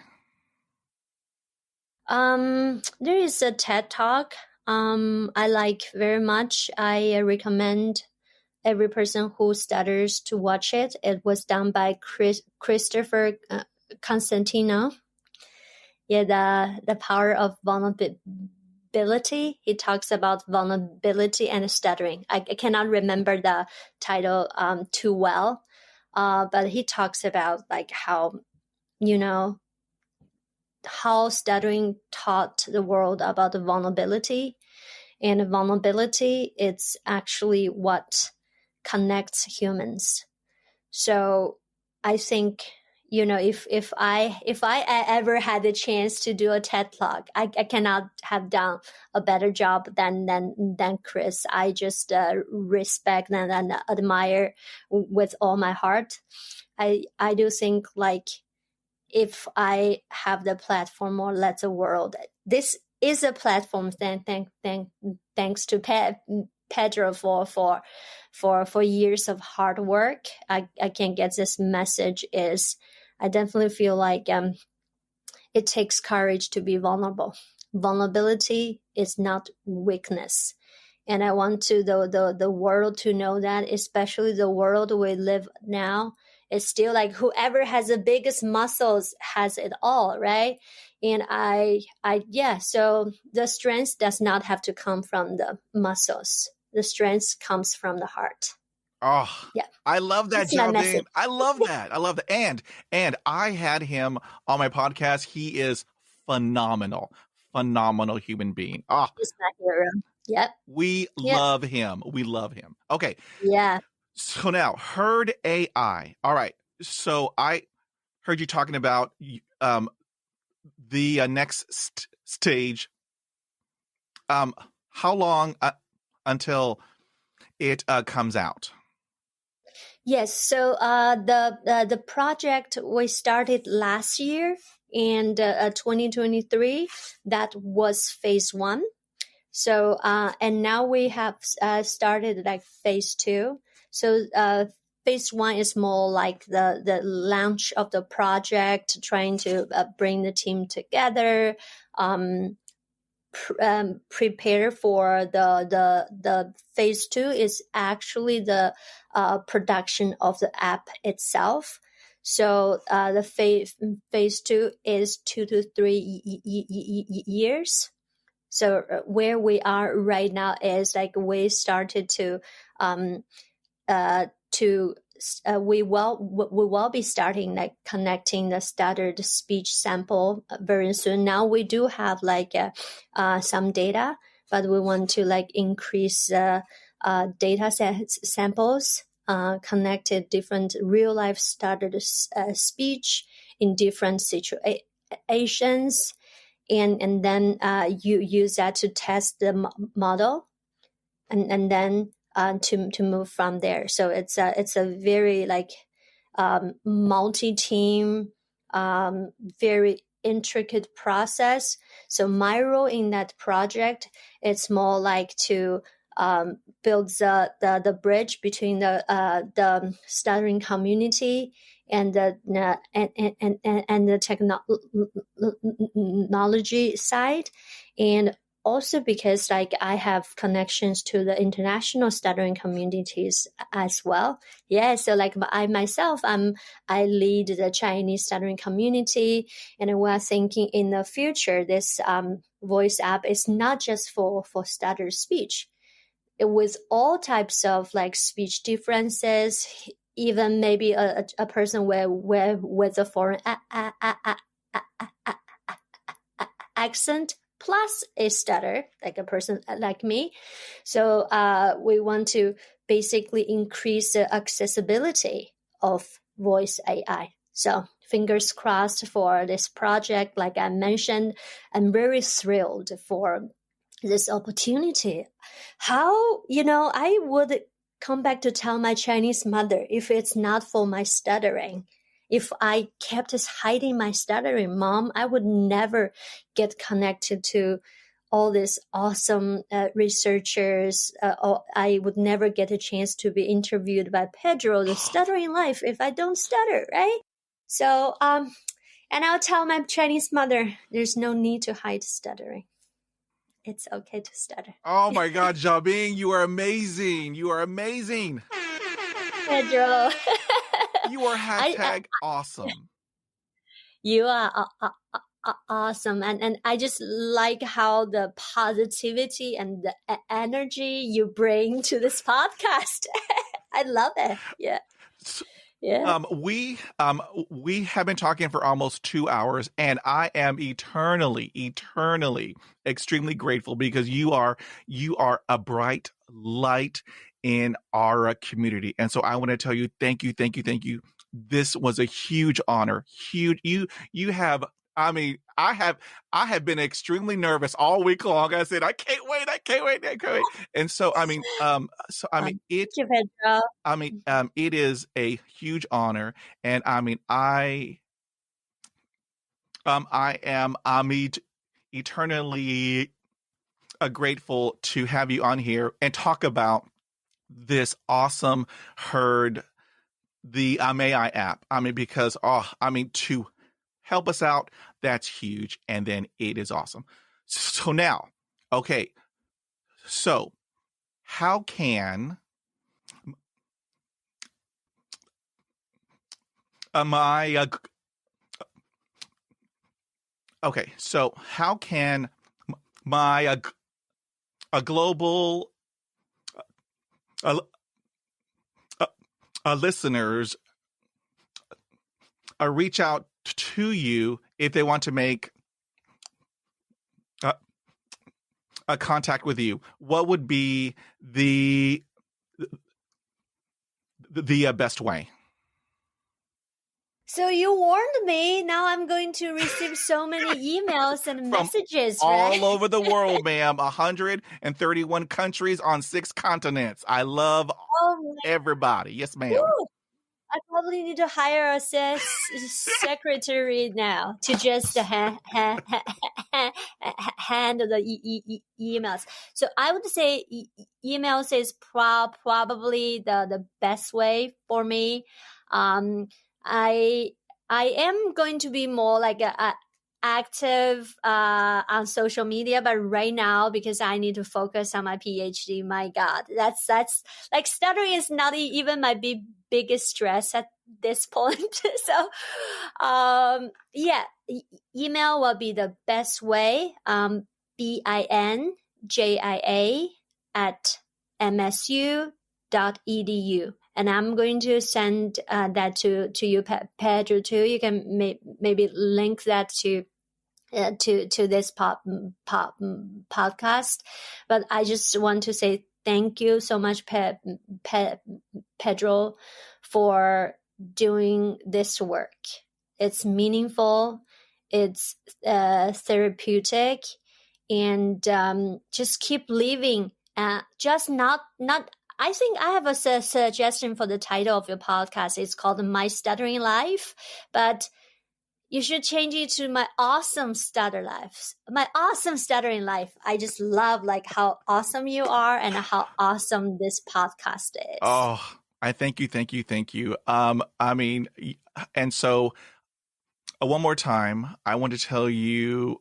There is a TED Talk I like very much. I recommend every person who stutters to watch it. It was done by Christopher Constantino. Yeah, the power of vulnerability. He talks about vulnerability and stuttering. I cannot remember the title too well, but he talks about like how how stuttering taught the world about the vulnerability, and vulnerability it's actually what connects humans. So I think if I ever had the chance to do a TED Talk, I cannot have done a better job than Chris. I just respect and admire with all my heart. I do think like if I have the platform or let the world, this is a platform. Thanks to Pedro for years of hard work. I can get this message. Is I definitely feel like it takes courage to be vulnerable. Vulnerability is not weakness. And I want to the world to know that, especially the world we live now. It's still like whoever has the biggest muscles has it all, right? And so the strength does not have to come from the muscles. The strength comes from the heart.
Oh,
Yeah,
I love that,
that's my
Jiamin.
message.
I love that. I love that. And I had him on my podcast. He is phenomenal, phenomenal human being. Ah,
It's my hero. Yep.
we
Yep.
love him. We love him. Okay.
Yeah.
So now, herd AI. All right. So I heard you talking about the next stage. How long until it comes out?
Yes. So the project we started last year, and 2023, that was phase 1. So and now we have started like phase 2. So phase 1 is more like the launch of the project, trying to bring the team together, prepare for the phase 2 is actually the production of the app itself. So the phase 2 is 2 to 3 years. So where we are right now is like we started to we will be starting like connecting the stuttered speech sample very soon. Now we do have like some data, but we want to like increase data sets samples, connected different real life stuttered speech in different situations, and then you use that to test the model, and then to move from there. So it's a very like multi-team, very intricate process. So my role in that project, it's more like to build the bridge between the stuttering community and the and the technology side, and also because like I have connections to the international stuttering communities as well. Yeah, so like I myself, I lead the Chinese stuttering community, and we're thinking in the future this voice app is not just for stutter speech. With all types of like speech differences, even maybe a person with a foreign accent plus a stutter, like a person like me. So we want to basically increase the accessibility of voice AI. So fingers crossed for this project. Like I mentioned, I'm very thrilled for this opportunity. How, I would come back to tell my Chinese mother if it's not for my stuttering. If I kept hiding my stuttering, Mom, I would never get connected to all these awesome researchers. Or I would never get a chance to be interviewed by Pedro, the stuttering life, if I don't stutter, right? So, and I'll tell my Chinese mother, there's no need to hide stuttering. It's okay to stutter.
Oh my God, Xiaobing, you are amazing. You are amazing.
Pedro.
You are hashtag awesome.
You are awesome. And I just like how the positivity and the energy you bring to this podcast. I love it. Yeah. Yeah.
We have been talking for almost 2 hours, and I am eternally extremely grateful because you are a bright light in our community. And so I want to tell you, thank you. This was a huge honor. Huge. You have, I mean, I have been extremely nervous all week long. I said, I can't wait. And so, it is a huge honor. And I am eternally grateful to have you on here and talk about this awesome herd, the AI app. Because to help us out, that's huge. And then it is awesome. So now, okay. So how can my okay, so how can my global listeners reach out to you if they want to make a contact with you? What would be the best way?
So you warned me. Now I'm going to receive so many emails and messages,
all over the world, ma'am. 131 countries on 6 continents. I love everybody. Yes, ma'am.
Woo. I probably need to hire a secretary now to just handle the emails. So I would say emails is probably the best way for me. I am going to be more like a active on social media, but right now, because I need to focus on my PhD, my God, that's like stuttering is not even my biggest stress at this point. So email will be the best way. BINJIA@msu.edu. And I'm going to send that to you, Pedro, too. You can maybe link that to this podcast. But I just want to say thank you so much, Pedro, for doing this work. It's meaningful, it's therapeutic, and just keep living. Just not. I think I have a suggestion for the title of your podcast. It's called My Stuttering Life, but you should change it to My Awesome Stutter Life. My Awesome Stuttering Life. I just love like how awesome you are and how awesome this podcast is.
Oh, I thank you. And so one more time, I want to tell you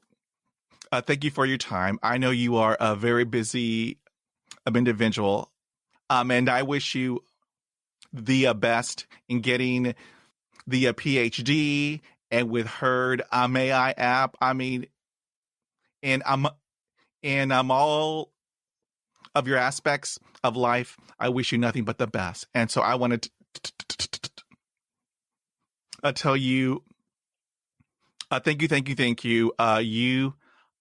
Thank you for your time. I know you are a very busy individual, and I wish you the best in getting the PhD and with Heard AI app. I mean, and all of your aspects of life. I wish you nothing but the best. And so I wanted to tell you, thank you. You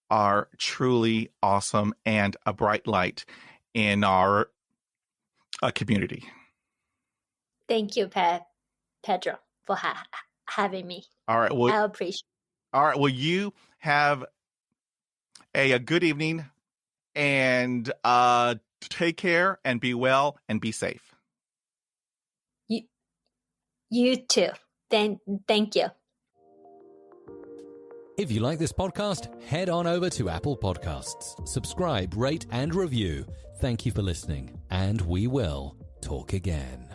are truly awesome and a bright light in our community.
Thank you, Pedro, for having me.
All right. Well,
I appreciate.
all right. Well, you have a good evening, and take care and be well and be safe.
You too. Thank you.
If you like this podcast, head on over to Apple Podcasts. Subscribe, rate, and review. Thank you for listening, and we will talk again.